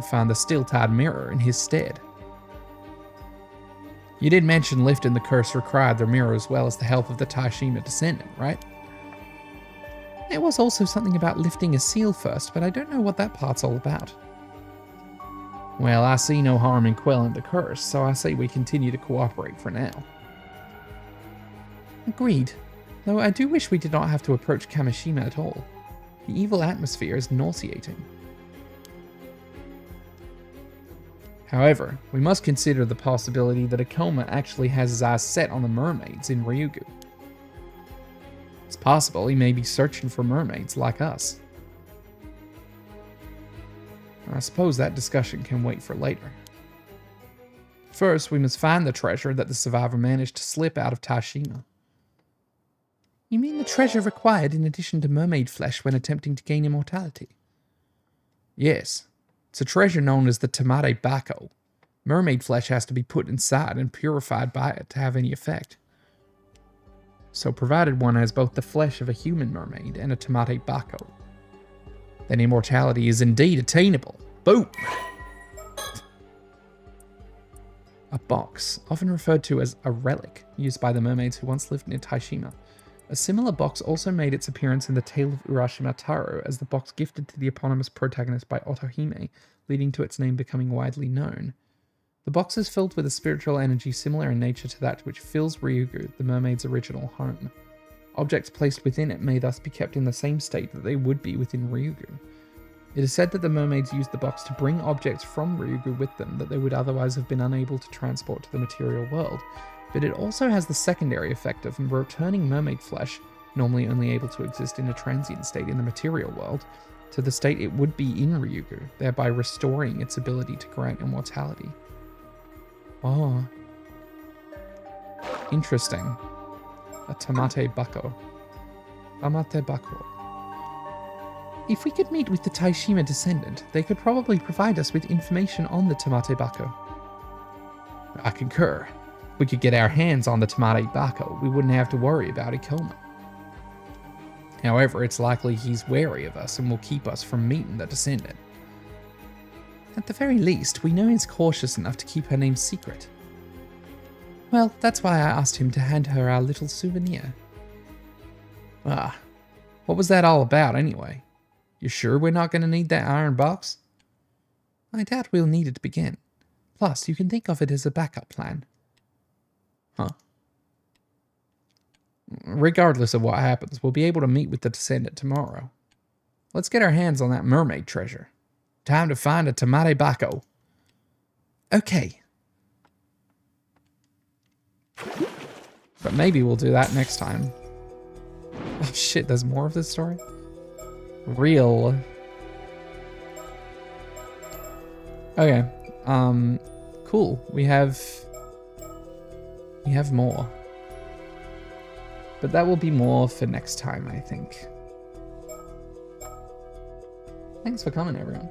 find the still-tied mirror in his stead. You did mention lifting the curse required the mirror as well as the help of the Taishima descendant, right? There was also something about lifting a seal first, but I don't know what that part's all about. Well, I see no harm in quelling the curse, so I say we continue to cooperate for now. Agreed. Though I do wish we did not have to approach Kamishima at all. The evil atmosphere is nauseating. However, we must consider the possibility that Ikoma actually has his eyes set on the mermaids in Ryugu. It's possible he may be searching for mermaids like us. I suppose that discussion can wait for later. First, we must find the treasure that the survivor managed to slip out of Taishima. You mean the treasure required in addition to mermaid flesh when attempting to gain immortality? Yes. It's a treasure known as the Tamate Bako. Mermaid flesh has to be put inside and purified by it to have any effect. So provided one has both the flesh of a human mermaid and a Tamate Bako, then immortality is indeed attainable. Boom! A box, often referred to as a relic, used by the mermaids who once lived near Taishima. A similar box also made its appearance in the Tale of Urashima Taro as the box gifted to the eponymous protagonist by Otohime, leading to its name becoming widely known. The box is filled with a spiritual energy similar in nature to that which fills Ryugu, the mermaid's original home. Objects placed within it may thus be kept in the same state that they would be within Ryugu. It is said that the mermaids used the box to bring objects from Ryugu with them that they would otherwise have been unable to transport to the material world, but it also has the secondary effect of returning mermaid flesh, normally only able to exist in a transient state in the material world, to the state it would be in Ryugu, thereby restoring its ability to grant immortality. Oh. Interesting. A Tamate Bako. Tamate Bako. If we could meet with the Taishima descendant, they could probably provide us with information on the Tamate Bako. I concur. If we could get our hands on the Tamate Bako, we wouldn't have to worry about Ikoma. However, it's likely he's wary of us and will keep us from meeting the descendant. At the very least, we know he's cautious enough to keep her name secret. Well, that's why I asked him to hand her our little souvenir. Ah, what was that all about anyway? You sure we're not going to need that iron box? I doubt we'll need it to begin. Plus, you can think of it as a backup plan. Huh. Regardless of what happens, we'll be able to meet with the descendant tomorrow. Let's get our hands on that mermaid treasure. Time to find a Tamate Bako. Okay. But maybe we'll do that next time. Oh shit, there's more of this story? Real. Okay. Cool. We have more. But that will be more for next time, I think. Thanks for coming, everyone.